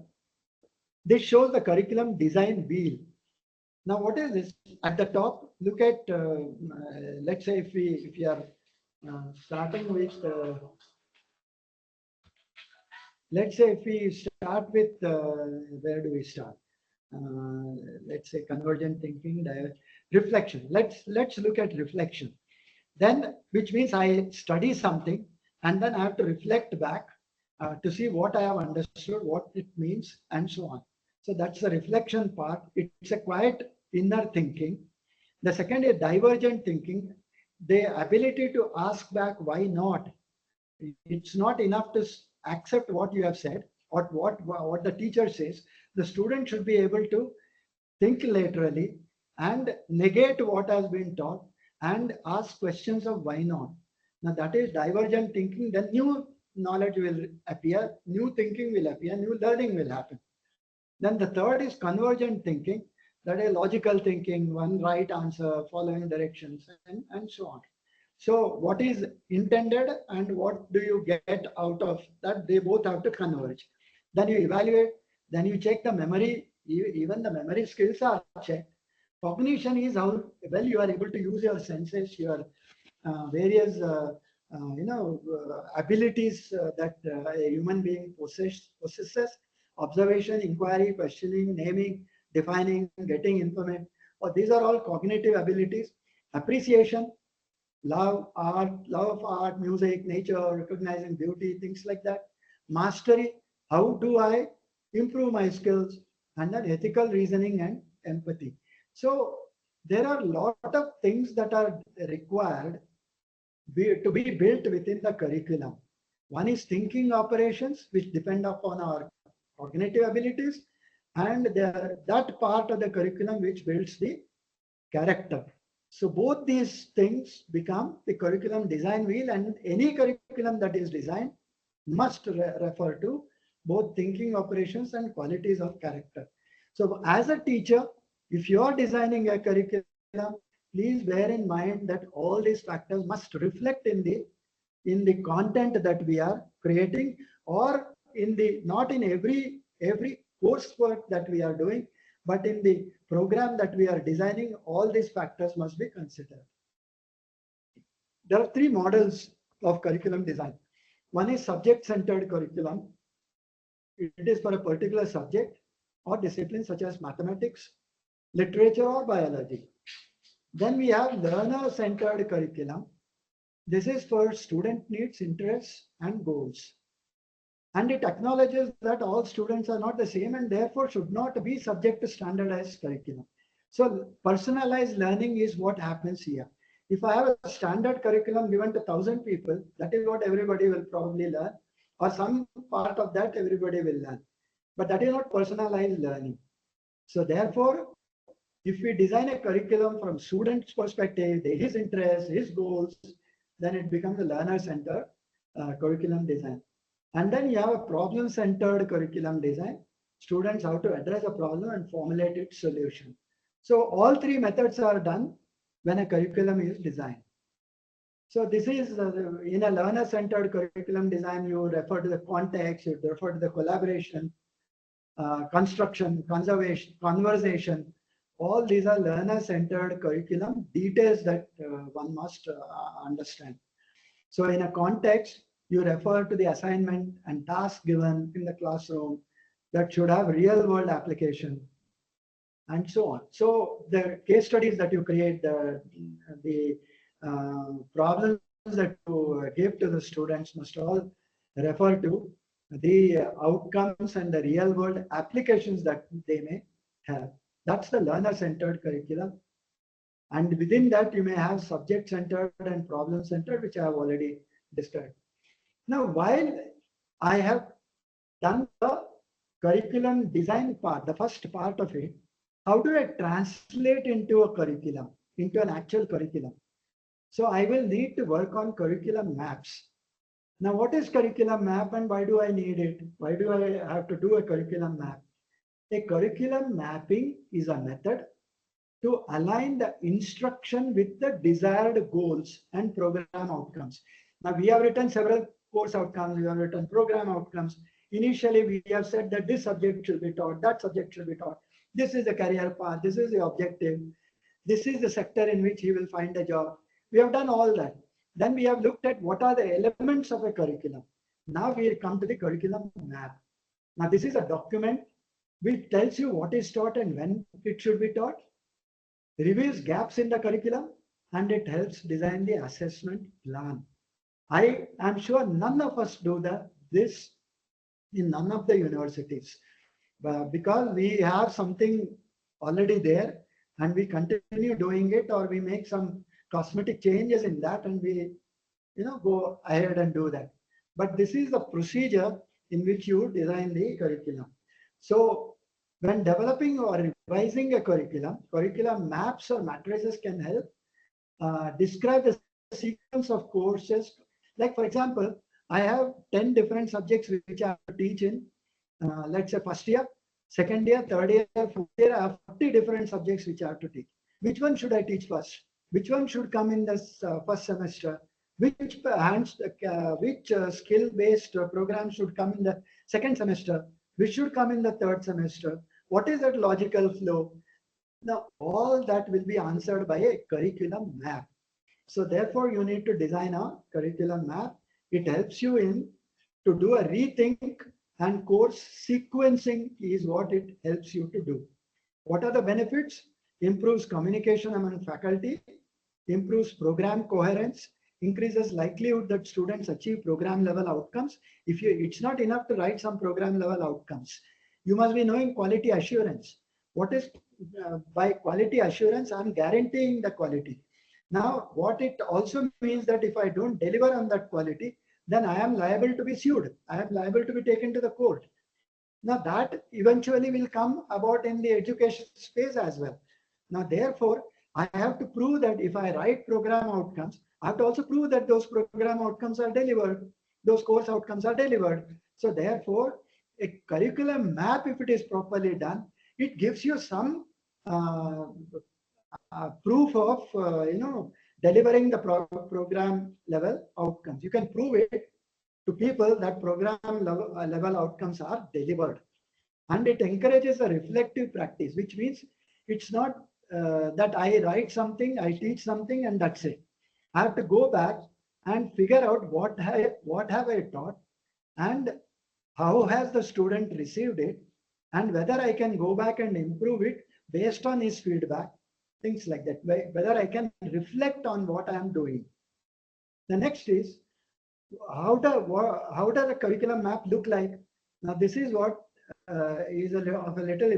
this shows the curriculum design wheel. Now what is this? At the top, look at, let's say if we are starting with, let's say if we start with, where do we start? Let's say convergent thinking, reflection. Let's look at reflection. Then, which means I study something and then I have to reflect back to see what I have understood, what it means, and so on. So that's the reflection part. It's a quiet inner thinking. The second is divergent thinking, the ability to ask back why not. It's not enough to accept what you have said or what the teacher says. The student should be able to think laterally and negate what has been taught and ask questions of why not. Now that is divergent thinking. Then new knowledge will appear, new thinking will appear, new learning will happen. Then the third is convergent thinking, that is logical thinking, one right answer, following directions, and so on. So what is intended and what do you get out of that? They both have to converge. Then you evaluate, then you check the memory, even the memory skills are checked. Cognition is how well you are able to use your senses, your various abilities that a human being possesses. Observation, inquiry, questioning, naming, defining, getting information. These are all cognitive abilities. Appreciation, love of art, music, nature, recognizing beauty, things like that. Mastery, how do I improve my skills? and then ethical reasoning and empathy. So there are a lot of things that are required to be built within the curriculum. One is thinking operations, which depend upon our cognitive abilities, and that part of the curriculum which builds the character. So both these things become the curriculum design wheel, and any curriculum that is designed must refer to both thinking operations and qualities of character. So as a teacher, if you are designing a curriculum, please bear in mind that all these factors must reflect in the content that we are creating, or in the not in every coursework that we are doing, but in the program that we are designing, all these factors must be considered. There are three models of curriculum design. One is subject-centered curriculum. It is for a particular subject or discipline such as mathematics, literature, or biology. Then we have learner-centered curriculum. This is for student needs, interests, and goals. And it acknowledges that all students are not the same and therefore should not be subject to standardized curriculum. So personalized learning is what happens here. If I have a standard curriculum given to 1,000 people, that is what everybody will probably learn, or some part of that everybody will learn. But that is not personalized learning. So therefore, if we design a curriculum from student's perspective, his interests, his goals, then it becomes a learner-centered curriculum design. And then you have a problem-centered curriculum design. Students have to address a problem and formulate its solution. So all three methods are done when a curriculum is designed. So this is in a learner-centered curriculum design, you refer to the context, you refer to the collaboration, construction, conservation, conversation. All these are learner-centered curriculum details that one must understand. So in a context, you refer to the assignment and task given in the classroom that should have real world application and so on. So the case studies that you create, the problems that you give to the students must all refer to the outcomes and the real world applications that they may have. That's the learner-centered curriculum. And within that, you may have subject-centered and problem-centered, which I have already described. Now, while I have done the curriculum design part, the first part of it, how do I translate into a curriculum, into an actual curriculum? So I will need to work on curriculum maps. Now, what is curriculum map and why do I need it? Why do I have to do a curriculum map? A curriculum mapping is a method to align the instruction with the desired goals and program outcomes. Now, we have written several course outcomes, we have written program outcomes. Initially, we have said that this subject should be taught, that subject should be taught. This is the career path, this is the objective, this is the sector in which he will find a job. We have done all that. Then we have looked at what are the elements of a curriculum. Now we come to the curriculum map. Now, this is a document which tells you what is taught and when it should be taught, reveals gaps in the curriculum, and it helps design the assessment plan. I am sure none of us do this in none of the universities, because we have something already there and we continue doing it, or we make some cosmetic changes in that and we go ahead and do that. But this is the procedure in which you design the curriculum. So when developing or revising a curriculum maps or matrices can help describe the sequence of courses. Like, for example, I have 10 different subjects which I have to teach in, let's say, first year, second year, third year, fourth year. I have 40 different subjects which I have to teach. Which one should I teach first? Which one should come in this first semester? Which skill-based program should come in the second semester? Which should come in the third semester? What is that logical flow? Now, all that will be answered by a curriculum map. So therefore, you need to design a curriculum map. It helps you to do a rethink, and course sequencing is what it helps you to do. What are the benefits? Improves communication among faculty, improves program coherence, increases likelihood that students achieve program level outcomes. It's not enough to write some program level outcomes. You must be knowing quality assurance. What is by quality assurance? I'm guaranteeing the quality. Now, what it also means that if I don't deliver on that quality, then I am liable to be sued. I am liable to be taken to the court. Now that eventually will come about in the education space as well. Now, therefore, I have to prove that if I write program outcomes, I have to also prove that those program outcomes are delivered, those course outcomes are delivered. So therefore, a curriculum map, if it is properly done, it gives you some proof of, delivering the program level outcomes. You can prove it to people that program level outcomes are delivered. And it encourages a reflective practice, which means it's not that I write something, I teach something, and that's it. I have to go back and figure out what have I taught, and how has the student received it, and whether I can go back and improve it based on his feedback, things like that. Whether I can reflect on what I am doing. The next is how does a curriculum map look like? Now, this is what is of a little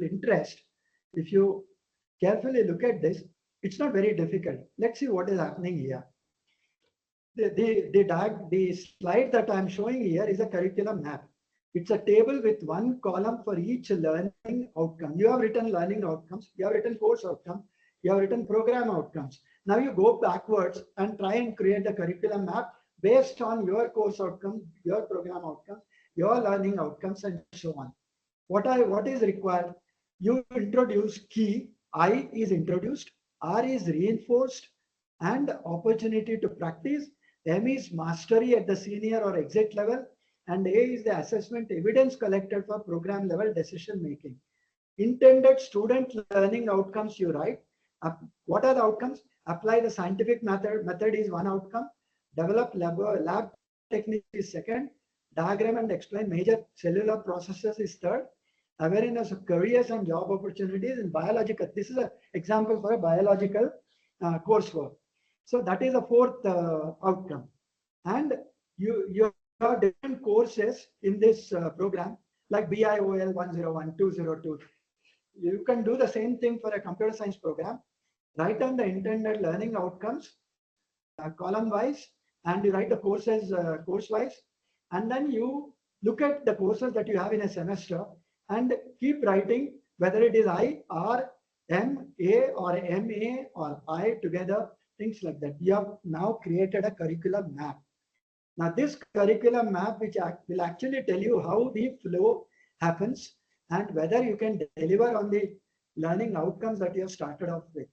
interest. If you carefully look at this, it's not very difficult. Let's see what is happening here. The slide that I'm showing here is a curriculum map. It's a table with one column for each learning outcome. You have written learning outcomes, you have written course outcome, you have written program outcomes. Now you go backwards and try and create the curriculum map based on your course outcomes, your program outcomes, your learning outcomes, and so on. What is required? You introduce key, I is introduced, R is reinforced, and opportunity to practice. M is mastery at the senior or exit level, and A is the assessment evidence collected for program level decision making. Intended student learning outcomes you write. What are the outcomes? Apply the scientific method. Method is one outcome. Develop lab technique is second. Diagram and explain major cellular processes is third. Awareness of careers and job opportunities in biological. This is an example for a biological coursework. So that is the fourth outcome. And you have different courses in this program, like BIOL 101, 202. You can do the same thing for a computer science program. Write down the intended learning outcomes column wise, and you write the courses course wise, and then you look at the courses that you have in a semester and keep writing whether it is I, R, M, A, or MA, or I together, things like that. You have now created a curriculum map. Now this curriculum map, which will actually tell you how the flow happens and whether you can deliver on the learning outcomes that you have started off with.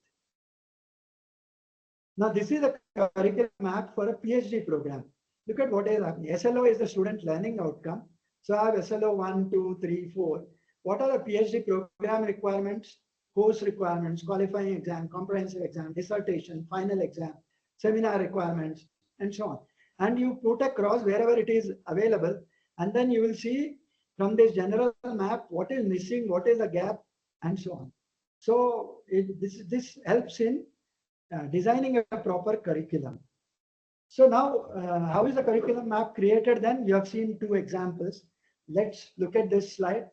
Now this is a curriculum map for a PhD program. Look at what is happening. SLO is the student learning outcome. So I have SLO 1, 2, 3, 4. What are the PhD program requirements? Course requirements, qualifying exam, comprehensive exam, dissertation, final exam, seminar requirements, and so on. And you put across wherever it is available, and then you will see from this general map what is missing, what is the gap, and so on. So this helps in designing a proper curriculum. So now, how is the curriculum map created then? You have seen two examples. Let's look at this slide.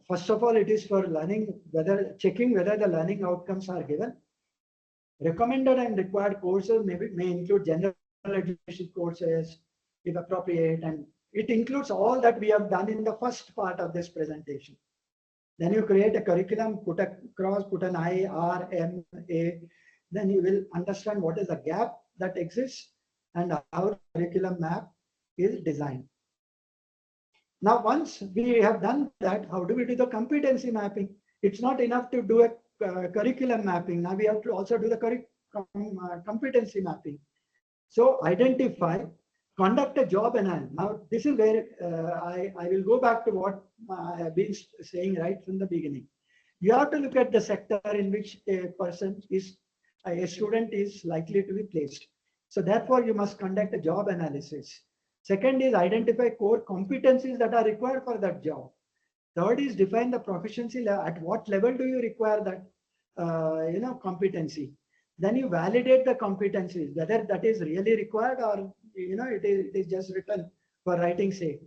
First of all, it is for learning, checking whether the learning outcomes are given. Recommended and required courses may include general education courses, if appropriate, and it includes all that we have done in the first part of this presentation. Then you create a curriculum, put an I, R, M, A. Then you will understand what is the gap that exists and how the curriculum map is designed. Now, once we have done that, how do we do the competency mapping? It's not enough to do a curriculum mapping. Now we have to also do the competency mapping. So identify, conduct a job analysis. Now this is where I will go back to what I have been saying right from the beginning. You have to look at the sector in which a student is likely to be placed. So therefore you must conduct a job analysis. Second is identify core competencies that are required for that job. Third is define the proficiency level. At what level do you require that competency? Then you validate the competencies, whether that is really required or it is just written for writing's sake.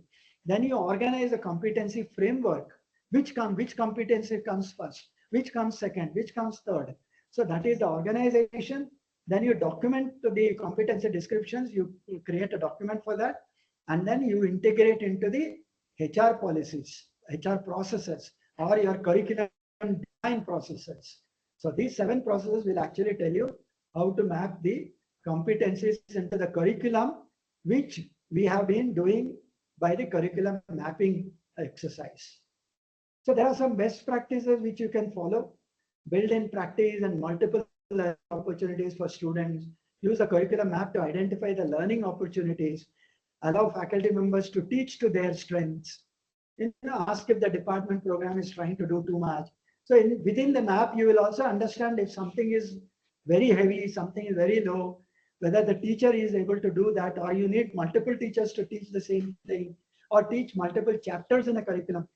Then you organize a competency framework. Which competency comes first? Which comes second? Which comes third? So that is the organization. Then you document the competency descriptions. You create a document for that, and then you integrate into the HR policies, HR processes, or your curriculum design processes. So these 7 processes will actually tell you how to map the competencies into the curriculum, which we have been doing by the curriculum mapping exercise. So there are some best practices which you can follow. Build in practice and multiple opportunities for students. Use a curriculum map to identify the learning opportunities. Allow faculty members to teach to their strengths. Ask if the department program is trying to do too much. So within the map, you will also understand if something is very heavy, something is very low, whether the teacher is able to do that, or you need multiple teachers to teach the same thing, or teach multiple chapters in a curriculum.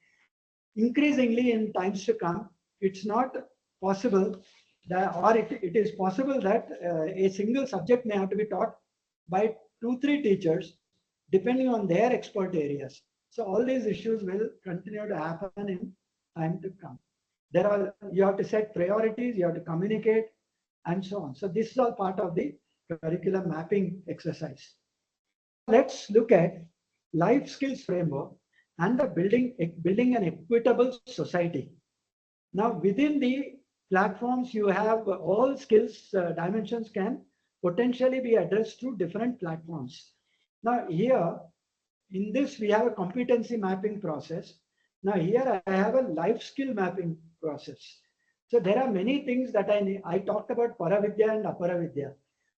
Increasingly in times to come, it's not possible that, or it is possible that a single subject may have to be taught by 2-3 teachers, depending on their expert areas. So all these issues will continue to happen in time to come. You have to set priorities, you have to communicate, and so on. So this is all part of the curriculum mapping exercise. Let's look at life skills framework and the building an equitable society. Now, within the platforms, you have all skills dimensions can potentially be addressed through different platforms. Now, here in this, we have a competency mapping process. Now, here I have a life skill mapping process. So there are many things that I talked about Paravidya and Aparavidya.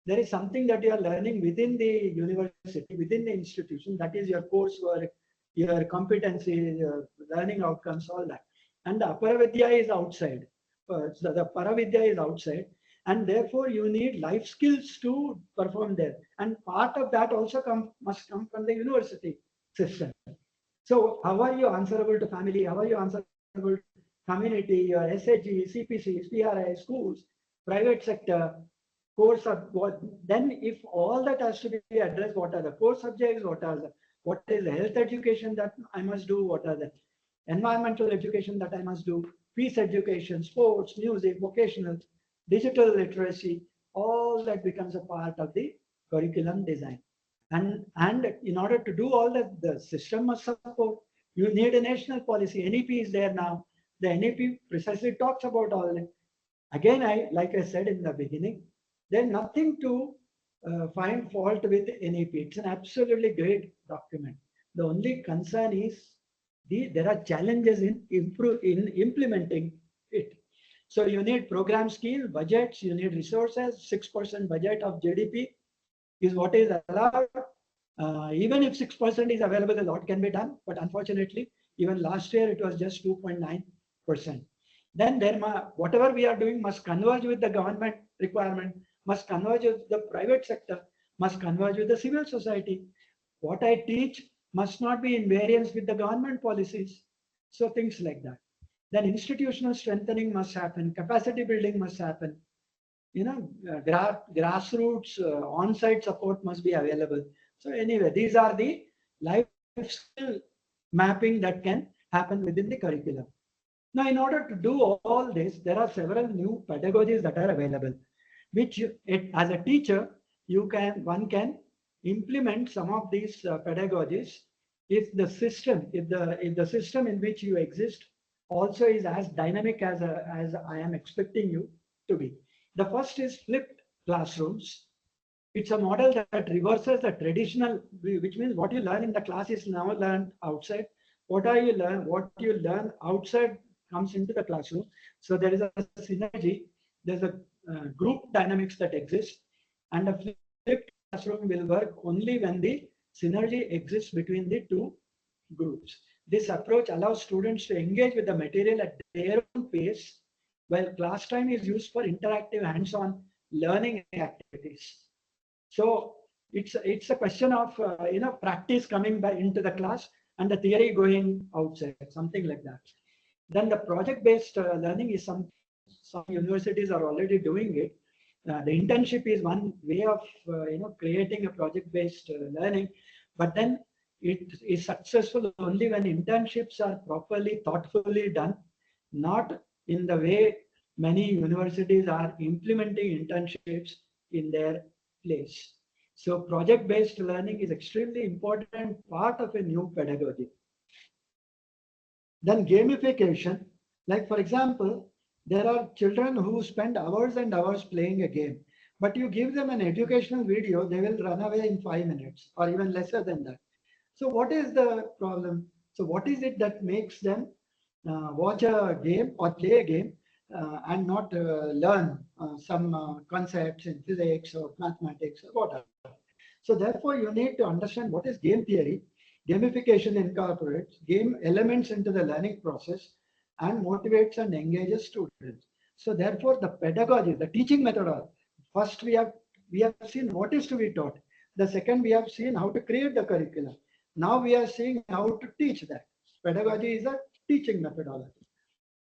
There is something that you are learning within the university, within the institution, that is your coursework, your competency, your learning outcomes, all that. And the Aparavidya is outside. So the Paravidya is outside. And therefore, you need life skills to perform there. And part of that also must come from the university system. So how are you answerable to family? How are you answerable to community, your SHG, CPC, PRI, schools, private sector, course of what? Then if all that has to be addressed, what are the core subjects? What is the health education that I must do? What are the environmental education that I must do? Peace education, sports, music, vocational, digital literacy, all that becomes a part of the curriculum design. And in order to do all that, the system must support. You need a national policy. NEP is there now. The NEP precisely talks about all that. Again, like I said in the beginning, there's nothing to find fault with NEP. It's an absolutely great document. The only concern is there are challenges in implementing it. So you need program scale, budgets, you need resources. 6% budget of GDP is what is allowed. Even if 6% is available, a lot can be done. But unfortunately, even last year it was just 2.9%. Then whatever we are doing must converge with the government requirement, must converge with the private sector, must converge with the civil society. What I teach must not be in variance with the government policies. So things like that. Then institutional strengthening must happen, capacity building must happen. Grassroots on-site support must be available. So anyway, these are the life skill mapping that can happen within the curriculum. Now, in order to do all this, there are several new pedagogies that are available, which as a teacher, one can implement some of these pedagogies if the system in which you exist also is as dynamic as I am expecting you to be. The first is flipped classrooms. It's a model that reverses the traditional, which means what you learn in the class is now learned outside. What you learn outside comes into the classroom. So there is a synergy. There's a group dynamics that exists, and a flipped classroom will work only when the synergy exists between the two groups. This approach allows students to engage with the material at their own pace, while class time is used for interactive hands-on learning activities. So it's a question of practice coming into the class and the theory going outside, something like that. Then the project-based learning is some universities are already doing it. The internship is one way of creating a project-based learning, but then it is successful only when internships are properly, thoughtfully done, not in the way many universities are implementing internships in their place. So project-based learning is extremely important part of a new pedagogy. Then gamification, like for example, there are children who spend hours and hours playing a game, but you give them an educational video, they will run away in 5 minutes or even lesser than that. So what is the problem? So what is it that makes them watch a game or play a game and not learn some concepts in physics or mathematics or whatever? So therefore, you need to understand what is game theory. Gamification incorporates game elements into the learning process and motivates and engages students. So therefore, the pedagogy, the teaching methodology, first we have seen what is to be taught. The second, we have seen how to create the curriculum. Now we are seeing how to teach that. Pedagogy is a teaching methodology.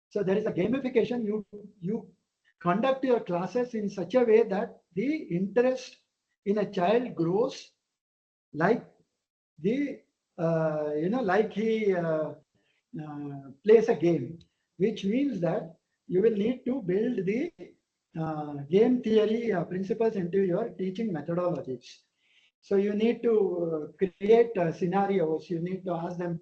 So there is a gamification. You conduct your classes in such a way that the interest in a child grows like the like he plays a game, which means that you will need to build the game theory principles into your teaching methodologies. So you need to create scenarios. You need to ask them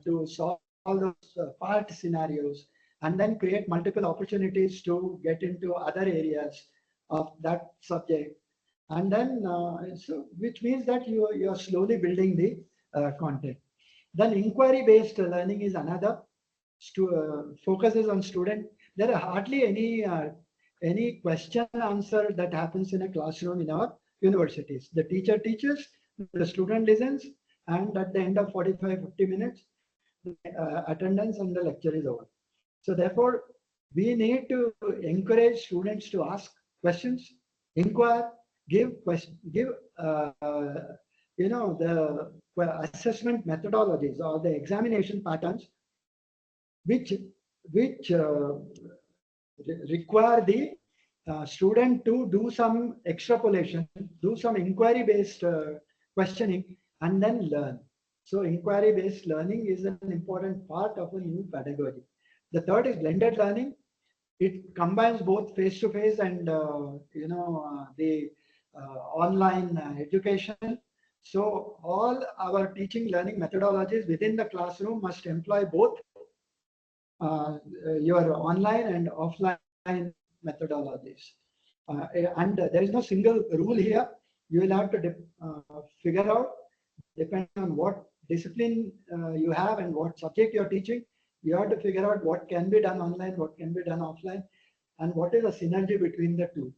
to solve those part scenarios, and then create multiple opportunities to get into other areas of that subject. And then, so which means that you are slowly building the content. Then inquiry-based learning is another. Focuses on student. There are hardly any question answer that happens in a classroom in our universities. The teacher teaches, the student listens, and at the end of 45, 50 minutes, attendance and the lecture is over. So therefore, we need to encourage students to ask questions, inquire, give the assessment methodologies or the examination patterns which require the student to do some extrapolation, do some inquiry-based questioning, and then learn. So inquiry-based learning is an important part of a new pedagogy. The third is blended learning. It combines both face-to-face and the online education. So all our teaching learning methodologies within the classroom must employ both your online and offline methodologies. And there is no single rule here. You will have to figure out, depending on what discipline you have and what subject you're teaching, you have to figure out what can be done online, what can be done offline, and what is the synergy between the two.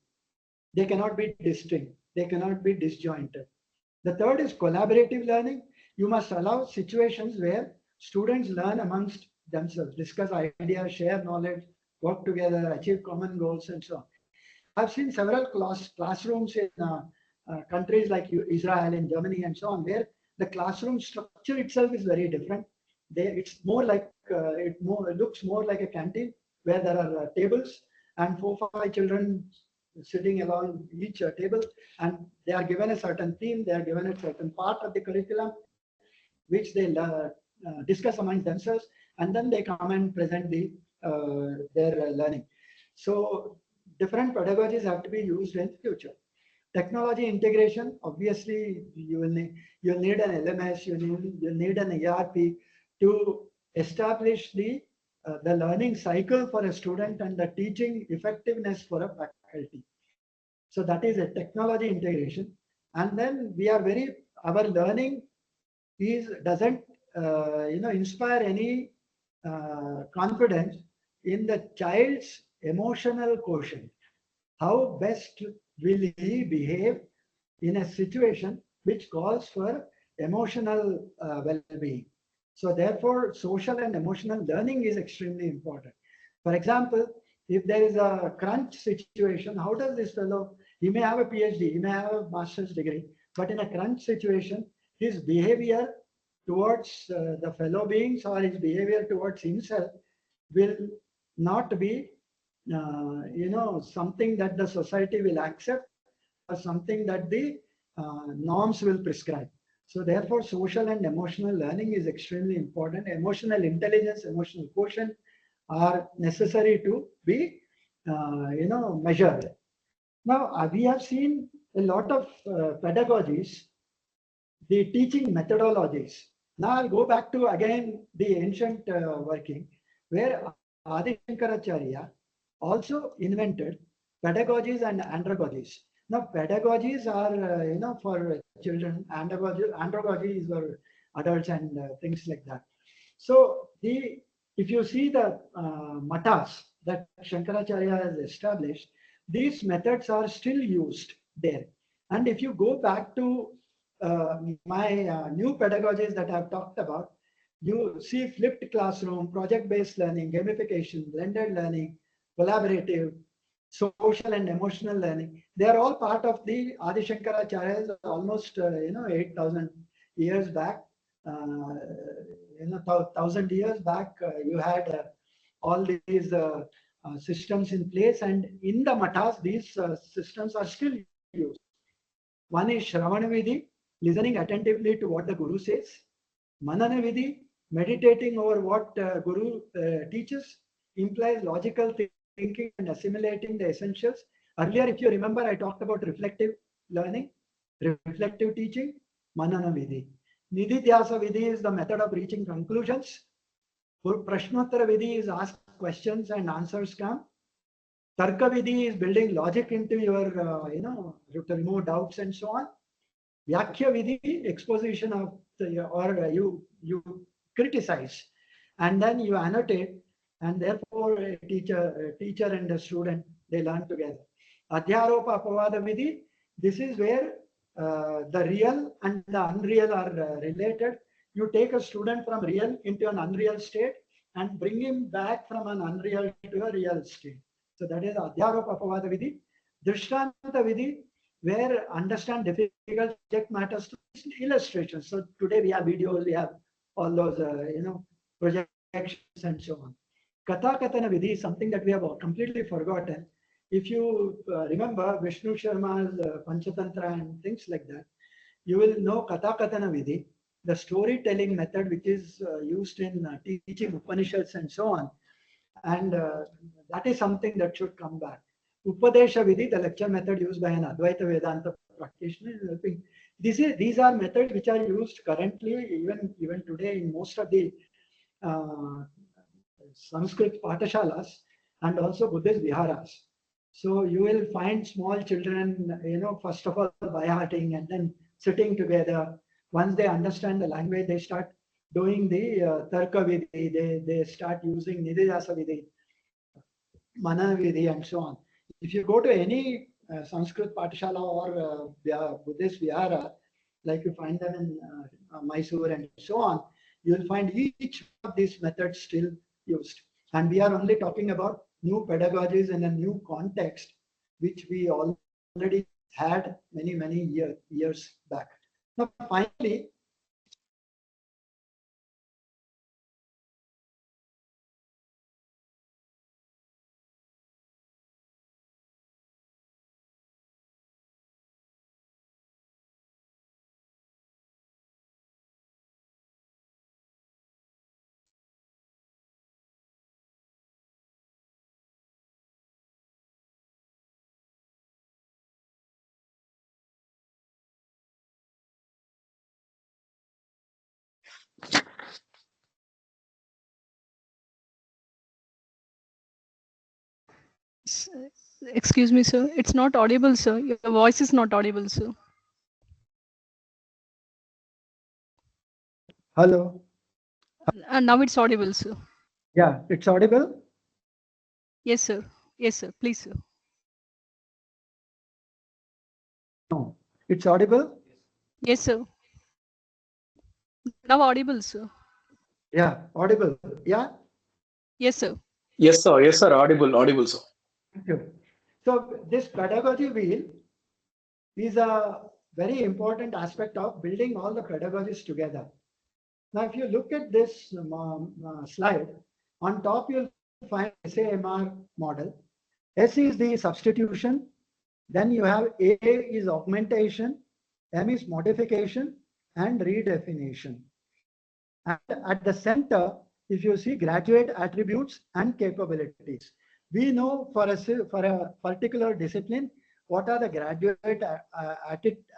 They cannot be distinct. They cannot be disjointed. The third is collaborative learning. You must allow situations where students learn amongst themselves, discuss ideas, share knowledge, work together, achieve common goals, and so on. I've seen several classrooms in countries like Israel and Germany and so on, where the classroom structure itself is very different. It's more like it looks more like a canteen where there are tables and 4 or 5 children sitting along each table, and they are given a certain theme, they are given a certain part of the curriculum, which they discuss among themselves, and then they come and present their learning. So different pedagogies have to be used in the future. Technology integration, obviously, you'll need an LMS, you'll need an ERP to establish the learning cycle for a student and the teaching effectiveness for a faculty. So that is a technology integration. And then our learning doesn't inspire any confidence in the child's emotional quotient. How best will he behave in a situation which calls for emotional well-being? So therefore, social and emotional learning is extremely important. For example, if there is a crunch situation, how does this fellow, he may have a PhD, he may have a master's degree, but in a crunch situation, his behavior towards the fellow beings or his behavior towards himself will not be something that the society will accept or something that the norms will prescribe. So therefore, social and emotional learning is extremely important. Emotional intelligence, emotional quotient are necessary to be, measured. Now, we have seen a lot of pedagogies, the teaching methodologies. Now I'll go back to again the ancient working, where Adi Shankaracharya also invented pedagogies and andragogies. Now pedagogies are for children, andragogy is for adults and things like that. So the if you see the matas that Shankaracharya has established, these methods are still used there. And if you go back to my new pedagogies that I've talked about, you see flipped classroom, project-based learning, gamification, blended learning, collaborative, social and emotional learning. They are all part of the Adi Shankaracharya's almost 8,000 years back. 1,000 years back, you had all these systems in place, and in the matas, these systems are still used. One is Shravana Vidhi, listening attentively to what the Guru says. Manana Vidhi, meditating over what Guru teaches, implies logical thinking and assimilating the essentials. Earlier, if you remember, I talked about reflective learning, reflective teaching, Manana Vidhi. Nididhyasa Vidhi is the method of reaching conclusions. Prashnottara Vidhi is ask questions and answers come. Tarka Vidhi is building logic into your, to remove doubts and so on. Vyakhya Vidhi, exposition of you criticize, and then you annotate, and therefore a teacher and a student, they learn together. Adhyaropa Apavada Vidhi, this is where the real and the unreal are related. You take a student from real into an unreal state and bring him back from an unreal to a real state. So that is Adhyaropa Apavada Vidhi. Drishtanta Vidhi, where understand difficult subject matters to illustrations. So today we have videos, we have all those, projections and so on. Katha Kathana Vidhi is something that we have completely forgotten. If you remember Vishnu Sharma's Panchatantra and things like that, you will know Katha Kathana Vidhi, the storytelling method which is used in teaching Upanishads and so on. And that is something that should come back. Upadesha Vidhi, the lecture method used by an Advaita Vedanta practitioner, is helping. These are methods which are used currently, even today, in most of the Sanskrit patashalas and also Buddhist viharas. So you will find small children, first of all by hearting and then sitting together. Once they understand the language, they start doing the Tarka Vidhi, they start using Nididhyasa Vidhi, Mana Vidhi, and so on. If you go to any Sanskrit Patashala or Buddhist Vihara, like you find them in Mysore and so on, you will find each of these methods still used. And we are only talking about new pedagogies in a new context, which we already had many years back. Now, finally, S- Excuse me, sir. It's not audible, sir. Your voice is not audible, sir. hello. Now it's audible, sir. Yeah, it's audible. Yes, sir. Yes, sir. Please, sir. No, it's audible. Yes, sir. Now audible, sir. Yeah, audible. Yeah. Yes, sir. Yes, sir. Yes, sir. Audible, sir. Thank you. So this pedagogy wheel is a very important aspect of building all the pedagogies together. Now, if you look at this slide, on top you'll find SAMR model. S is the substitution. Then you have A is augmentation, M is modification, and redefinition. And at the center, if you see graduate attributes and capabilities, we know for a particular discipline, what are the graduate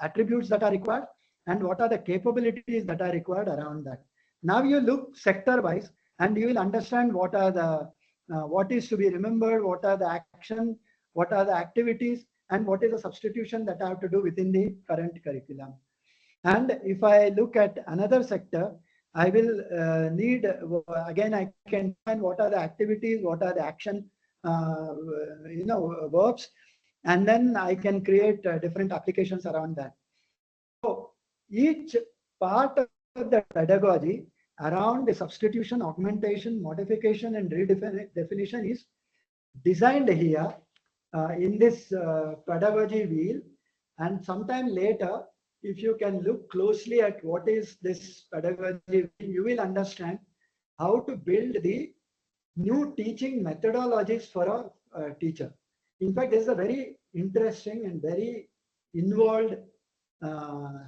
attributes that are required and what are the capabilities that are required around that. Now you look sector wise and you will understand what are the what is to be remembered, what are the action, what are the activities, and what is the substitution that I have to do within the current curriculum. And if I look at another sector, I will need, again, I can define what are the activities, what are the action, verbs, and then I can create different applications around that. So each part of the pedagogy around the substitution, augmentation, modification, and redefinition is designed here in this pedagogy wheel. And sometime later, if you can look closely at what is this pedagogy, you will understand how to build the new teaching methodologies for a teacher. In fact, this is a very interesting and very involved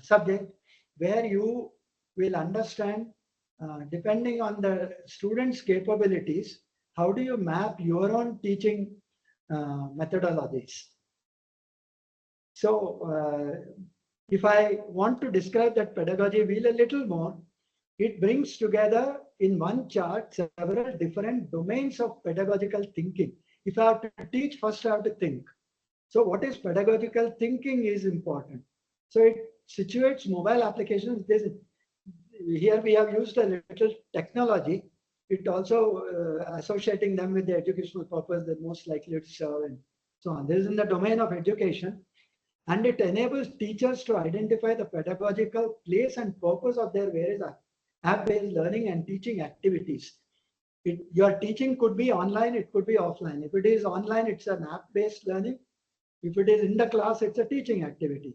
subject where you will understand, depending on the student's capabilities, how do you map your own teaching methodologies. So if I want to describe that pedagogy wheel a little more, it brings together in one chart several different domains of pedagogical thinking. If I have to teach, first I have to think. So what is pedagogical thinking is important. So it situates mobile applications. Here we have used a little technology. It also associating them with the educational purpose that most likely to serve and so on. This is in the domain of education, and it enables teachers to identify the pedagogical place and purpose of their various app-based learning and teaching activities. Your teaching could be online, it could be offline. If it is online, it's an app-based learning. If it is in the class, it's a teaching activity.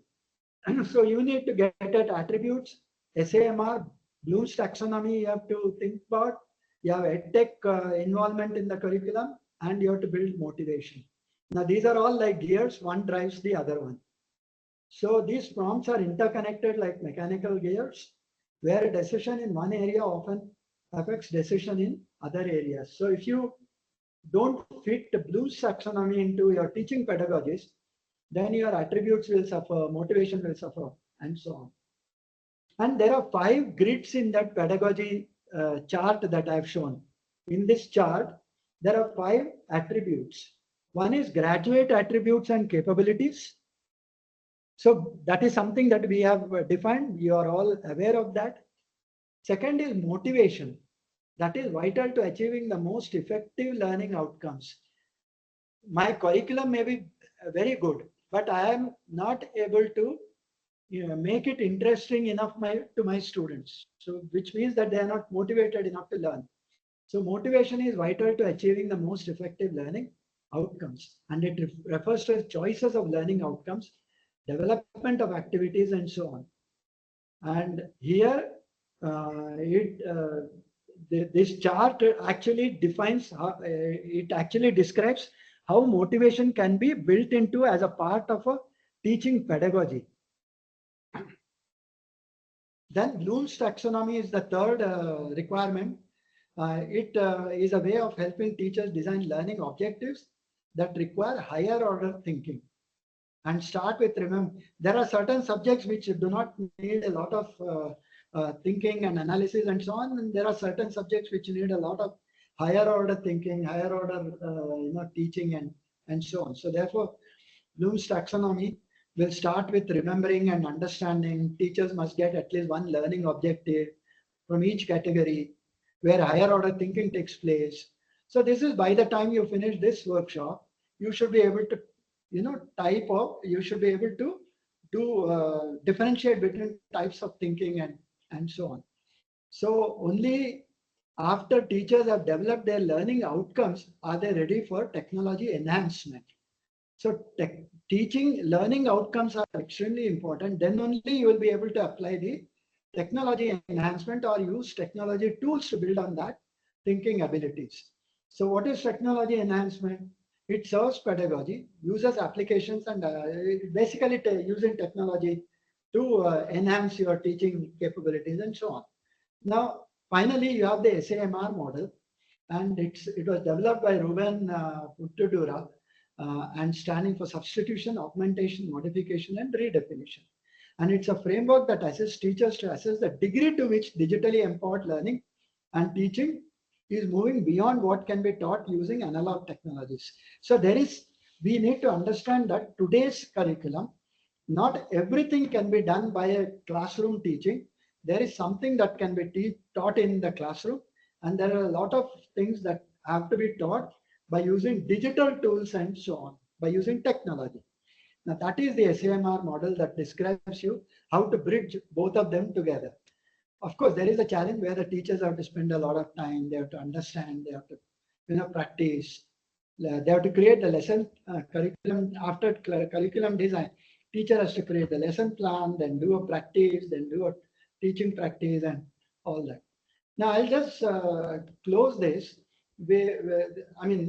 So you need to get at attributes, SAMR, Bloom's taxonomy you have to think about. You have EdTech involvement in the curriculum, and you have to build motivation. Now these are all like gears, one drives the other one. So these prompts are interconnected like mechanical gears, where a decision in one area often affects decision in other areas. So if you don't fit the Bloom's taxonomy into your teaching pedagogies, then your attributes will suffer, motivation will suffer, and so on. And there are 5 grids in that pedagogy chart that I've shown. In this chart, there are 5 attributes. One is graduate attributes and capabilities. So that is something that we have defined. You are all aware of that. Second is motivation. That is vital to achieving the most effective learning outcomes. My curriculum may be very good, but I am not able to make it interesting enough to my students. So which means that they are not motivated enough to learn. So motivation is vital to achieving the most effective learning outcomes. And it refers to choices of learning outcomes, development of activities, and so on. And here this chart actually defines how it actually describes how motivation can be built into as a part of a teaching pedagogy. Then Bloom's taxonomy is the third requirement. It is a way of helping teachers design learning objectives that require higher order thinking. And start with, remember, there are certain subjects which do not need a lot of thinking and analysis and so on. And there are certain subjects which need a lot of higher order thinking, higher order teaching and so on. So therefore, Bloom's taxonomy will start with remembering and understanding. Teachers must get at least one learning objective from each category where higher order thinking takes place. So this is by the time you finish this workshop, you should be able to type of, you should be able to do differentiate between types of thinking and so on. So only after teachers have developed their learning outcomes are they ready for technology enhancement. So teaching learning outcomes are extremely important. Then only you will be able to apply the technology enhancement or use technology tools to build on that thinking abilities. So what is technology enhancement? It serves pedagogy, uses applications, and basically using technology to enhance your teaching capabilities and so on. Now, finally, you have the SAMR model, and it was developed by Ruben Puttudura and standing for substitution, augmentation, modification, and redefinition. And it's a framework that assists teachers to assess the degree to which digitally empowered learning and teaching is moving beyond what can be taught using analog technologies. So we need to understand that today's curriculum, not everything can be done by a classroom teaching. There is something that can be taught in the classroom, and there are a lot of things that have to be taught by using digital tools and so on, by using technology. Now, that is the SAMR model that describes you how to bridge both of them together. Of course, there is a challenge where the teachers have to spend a lot of time. They have to understand. They have to, practice. They have to create the lesson curriculum. After curriculum design, teacher has to create the lesson plan, then do a practice, then do a teaching practice, and all that. Now, I'll just close this. I mean,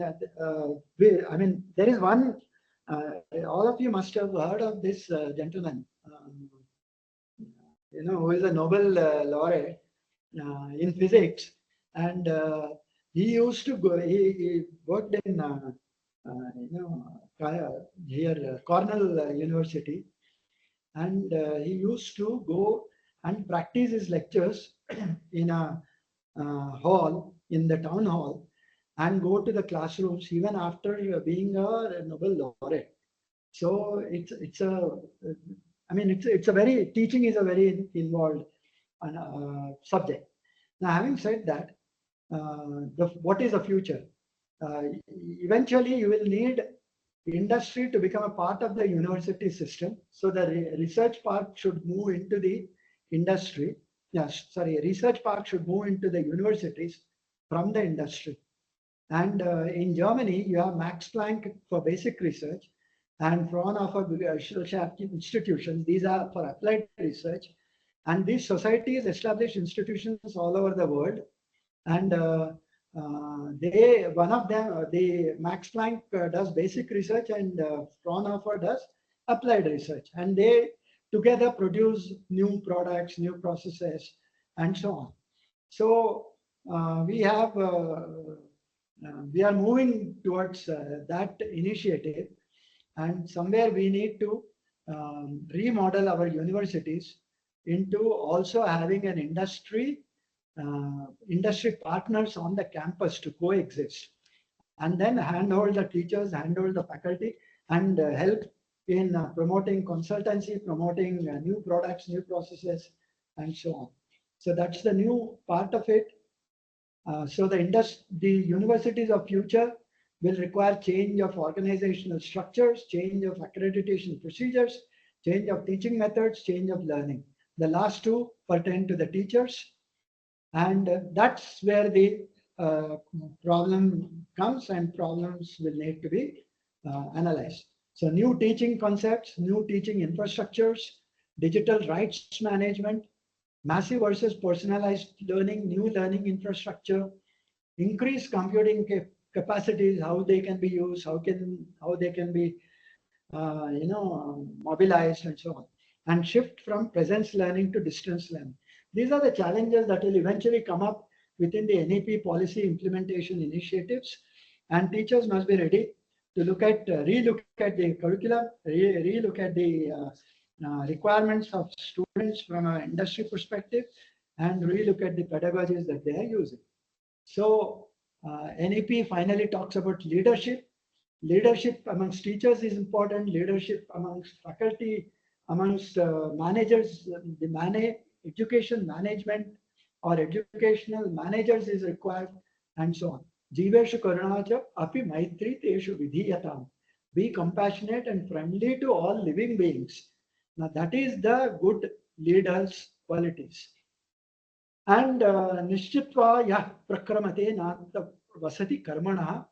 there is one. All of you must have heard of this gentleman. Who is a Nobel laureate in physics, and he used to go. He worked in here Cornell University, and he used to go and practice his lectures in a hall, in the town hall, and go to the classrooms even after being a Nobel laureate. So it's a very, teaching is a very involved subject. Now, having said that, what is the future? Eventually, you will need industry to become a part of the university system. So the research part should move into the industry. Yes, sorry, research part should move into the universities from the industry. And in Germany, you have Max Planck for basic research and Fraunhofer institutions. These are for applied research. And these societies establish institutions all over the world. And one of them, the Max Planck does basic research, and Fraunhofer does applied research. And they together produce new products, new processes, and so on. So we are moving towards that initiative, and somewhere we need to remodel our universities into also having an industry partners on the campus to coexist, and then handhold the teachers, handhold the faculty, and help in promoting consultancy, promoting new products, new processes, and so on. So that's the new part of it. So the universities of future will require change of organizational structures, change of accreditation procedures, change of teaching methods, change of learning. The last two pertain to the teachers, and that's where the problem comes, and problems will need to be analyzed. So new teaching concepts, new teaching infrastructures, digital rights management, massive versus personalized learning, new learning infrastructure, increased computing capacities, how they can be used, how they can be mobilized, and so on, and shift from presence learning to distance learning. These are the challenges that will eventually come up within the NEP policy implementation initiatives, and teachers must be ready to relook at the curriculum, relook at the requirements of students from an industry perspective, and relook at the pedagogies that they are using. So NEP finally talks about leadership. Leadership amongst teachers is important. Leadership amongst faculty, amongst managers, education management or educational managers is required, and so on. Jiveshu karunacha api maitri teshu vidhiyatam. Be compassionate and friendly to all living beings. Now that is the good leaders' qualities. And nishchitva yah prakramate nanta vasati karmana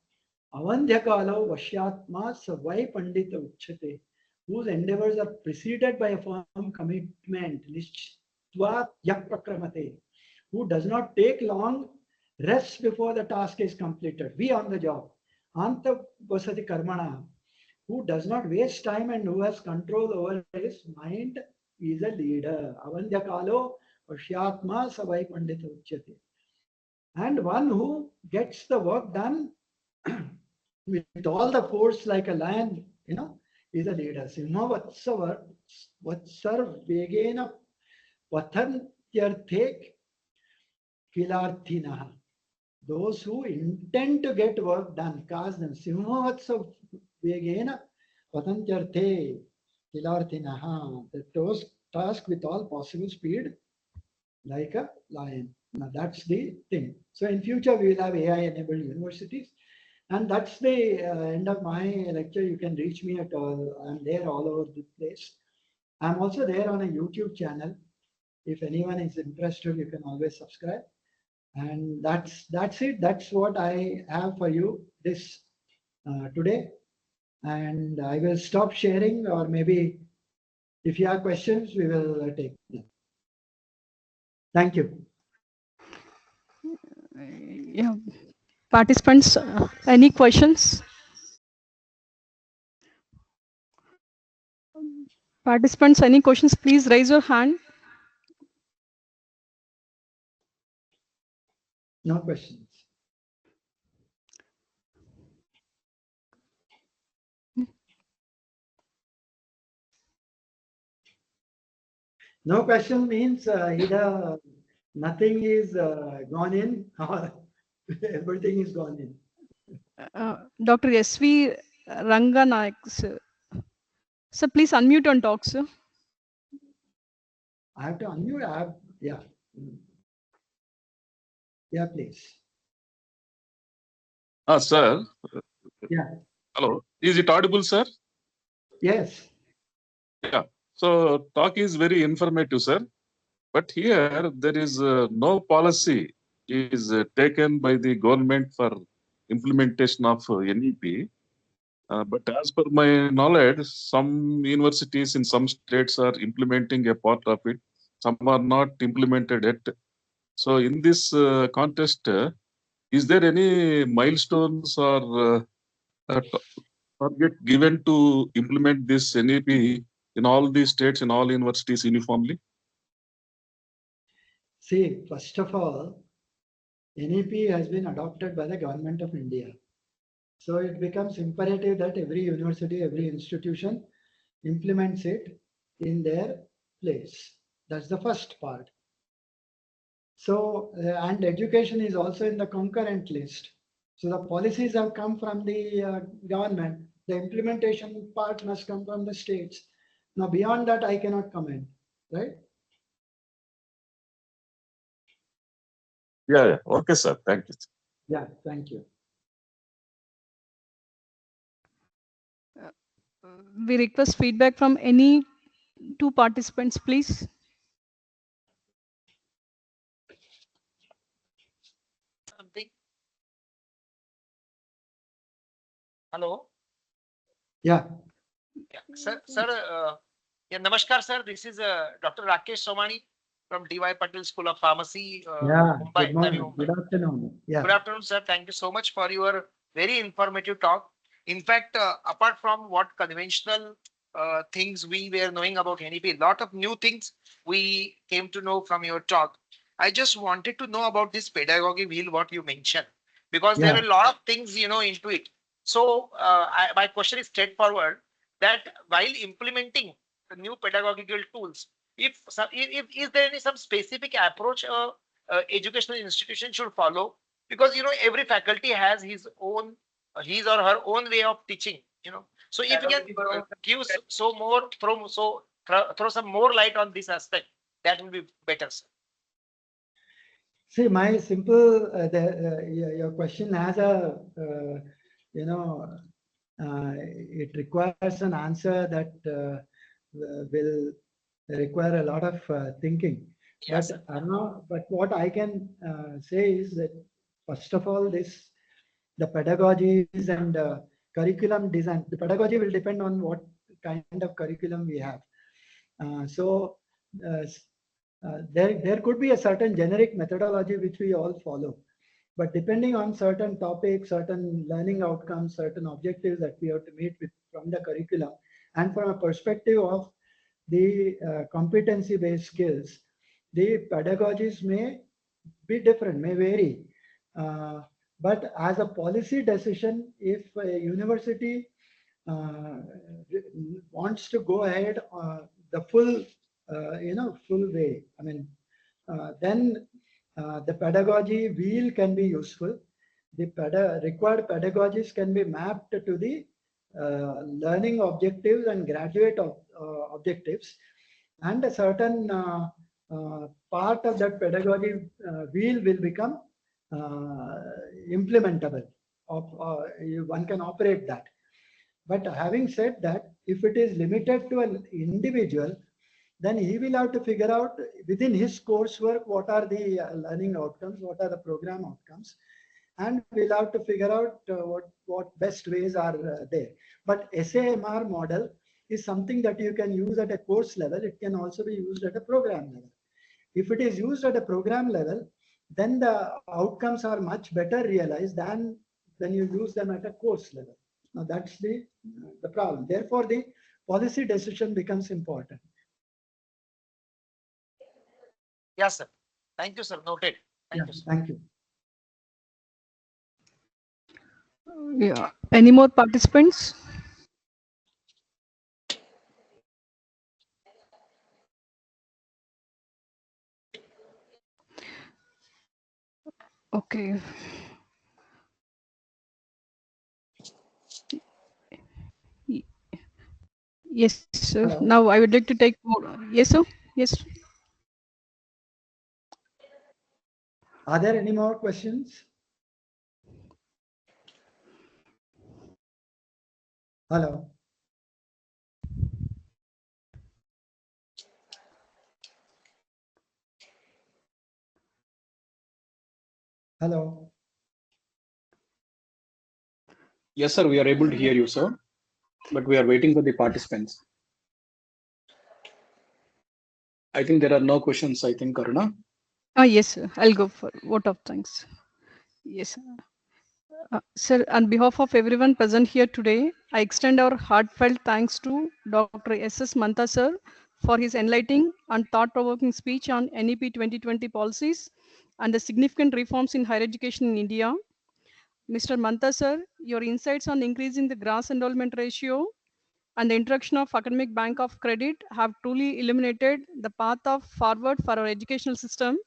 avandhyakalo vashyatma savai pandita uchate, whose endeavors are preceded by a firm commitment. Nishchitva yah prakramate, who does not take long rests before the task is completed. Be on the job. Anta vasati karmana, who does not waste time and who has control over his mind, is a leader. Avandya kalo pashyatma savai pandita uchyate. And one who gets the work done with all the force like a lion, is a leader. Simha vatsar vegena pathantyarthe kilarthinaha. Those who intend to get work done, cause them. Simha vatsa vegena patantyarthe kilarthinaha. Those task with all possible speed like a lion. Now that's the thing. So in future we will have AI-enabled universities, and that's the end of my lecture. You can reach me at all. I'm there all over the place. I'm also there on a YouTube channel. If anyone is interested, you can always subscribe. And that's it. That's what I have for you this today. And I will stop sharing, or maybe if you have questions, we will take them. Thank you. Yeah. Participants, any questions? Participants, any questions, please raise your hand. No questions. No question means either nothing is gone in or everything is gone in. Dr. S.V. Ranganayak, sir. Sir, please unmute and talk, sir. I have to unmute. Yeah. Yeah, please. Sir. Yeah. Hello. Is it audible, sir? Yes. Yeah. So talk is very informative, sir. But here there is no policy is taken by the government for implementation of NEP. But as per my knowledge, some universities in some states are implementing a part of it. Some are not implemented yet. So in this contest, is there any milestones or target given to implement this NEP in all these states, in all universities uniformly? See, first of all, NEP has been adopted by the government of India. So it becomes imperative that every university, every institution implements it in their place. That's the first part. So, and education is also in the concurrent list. So the policies have come from the government. The implementation part must come from the states. Now, beyond that, I cannot comment, right? Yeah. Okay, sir. Thank you. Yeah, thank you. We request feedback from any two participants, please. Something. Hello. Yeah. Sir. Yeah, Namaskar, sir. This is Dr. Rakesh Somani from D.Y. Patil School of Pharmacy, Yeah. Mumbai, Good Navi morning. Mumbai. Good afternoon. Yeah. Good afternoon, sir. Thank you so much for your very informative talk. In fact, apart from what conventional things we were knowing about NEP, a lot of new things we came to know from your talk. I just wanted to know about this pedagogy wheel, what you mentioned, because there are a lot of things, into it. So my question is straightforward, that while implementing the new pedagogical tools, if is there any some specific approach educational institution should follow, because every faculty has his or her own way of teaching, so if you can give so more throw some more light on this aspect, that will be better, sir. See, my simple, your question has a, you know, it requires an answer that will require a lot of thinking. Yes, But what I can say is that, first of all, the pedagogies and curriculum design, the pedagogy will depend on what kind of curriculum we have. So uh, there could be a certain generic methodology which we all follow, but depending on certain topics, certain learning outcomes, certain objectives that we have to meet with from the curriculum, and from a perspective of the competency-based skills, the pedagogies may be different, may vary. But as a policy decision, if a university uh, wants to go ahead the full, full way, I mean, then the pedagogy wheel can be useful. The required pedagogies can be mapped to the learning objectives and graduate objectives, and a certain part of that pedagogy wheel will become implementable. One can operate that. But having said that, if it is limited to an individual, then he will have to figure out within his coursework what are the learning outcomes, what are the program outcomes, and we'll have to figure out what best ways are there. But SAMR model is something that you can use at a course level. It can also be used at a program level. If it is used at a program level, then the outcomes are much better realized than when you use them at a course level. Now that's the problem. Therefore, the policy decision becomes important. Yes, sir. Thank you, sir. Noted. Thank you, sir. Thank you. Yeah. Any more participants? Okay. Yes, sir. Hello. Now I would like to take more. Yes, sir. Yes. Are there any more questions? Hello. Hello. Yes, sir, we are able to hear you, sir, but we are waiting for the participants. I think there are no questions, I think, Karuna. Yes, sir. I'll go for vote of thanks. Yes, sir. Sir, on behalf of everyone present here today, I extend our heartfelt thanks to Dr. S.S. Mantha, sir, for his enlightening and thought-provoking speech on NEP 2020 policies and the significant reforms in higher education in India. Mr. Mantha, sir, your insights on increasing the gross enrollment ratio and the introduction of academic bank of credit have truly illuminated the path of forward for our educational system.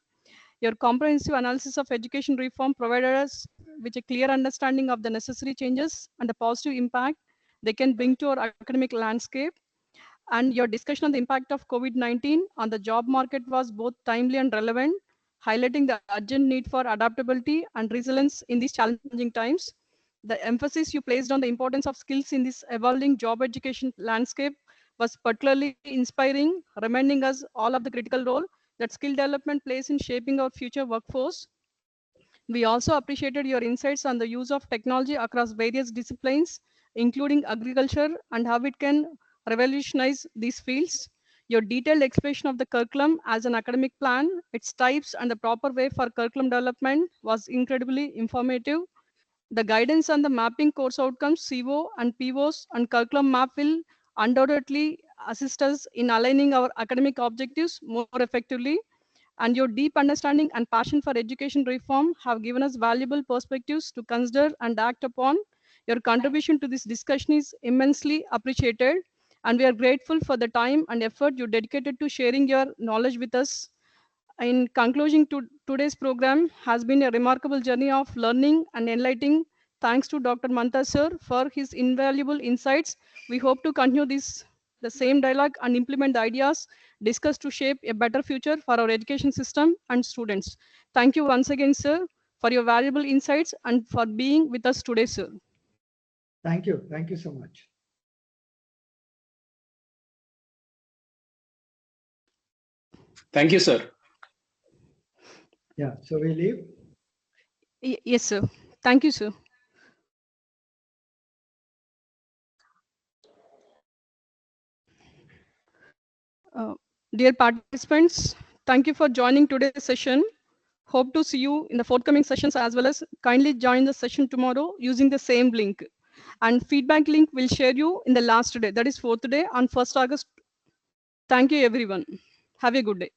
Your comprehensive analysis of education reform provided us with a clear understanding of the necessary changes and the positive impact they can bring to our academic landscape. And your discussion on the impact of COVID-19 on the job market was both timely and relevant, highlighting the urgent need for adaptability and resilience in these challenging times. The emphasis you placed on the importance of skills in this evolving job education landscape was particularly inspiring, reminding us all of the critical role that skill development plays in shaping our future workforce. We also appreciated your insights on the use of technology across various disciplines, including agriculture, and how it can revolutionize these fields. Your detailed explanation of the curriculum as an academic plan, its types, and the proper way for curriculum development was incredibly informative. The guidance on the mapping course outcomes, CO and POs, and curriculum map will undoubtedly assist us in aligning our academic objectives more effectively. And your deep understanding and passion for education reform have given us valuable perspectives to consider and act upon. Your contribution to this discussion is immensely appreciated, and we are grateful for the time and effort you dedicated to sharing your knowledge with us. In conclusion, today's program has been a remarkable journey of learning and enlightening. Thanks to Dr. Mantha sir for his invaluable insights. We hope to continue the same dialogue and implement the ideas discussed to shape a better future for our education system and students. Thank you once again, sir, for your valuable insights and for being with us today, sir. Thank you. Thank you so much. Thank you, sir. Yeah, so we leave. Yes, sir. Thank you, sir. Dear participants, thank you for joining today's session. Hope to see you in the forthcoming sessions as well as kindly join the session tomorrow using the same link. And feedback link will share you in the last day, that is 4th day on 1st August Thank you, everyone. Have a good day.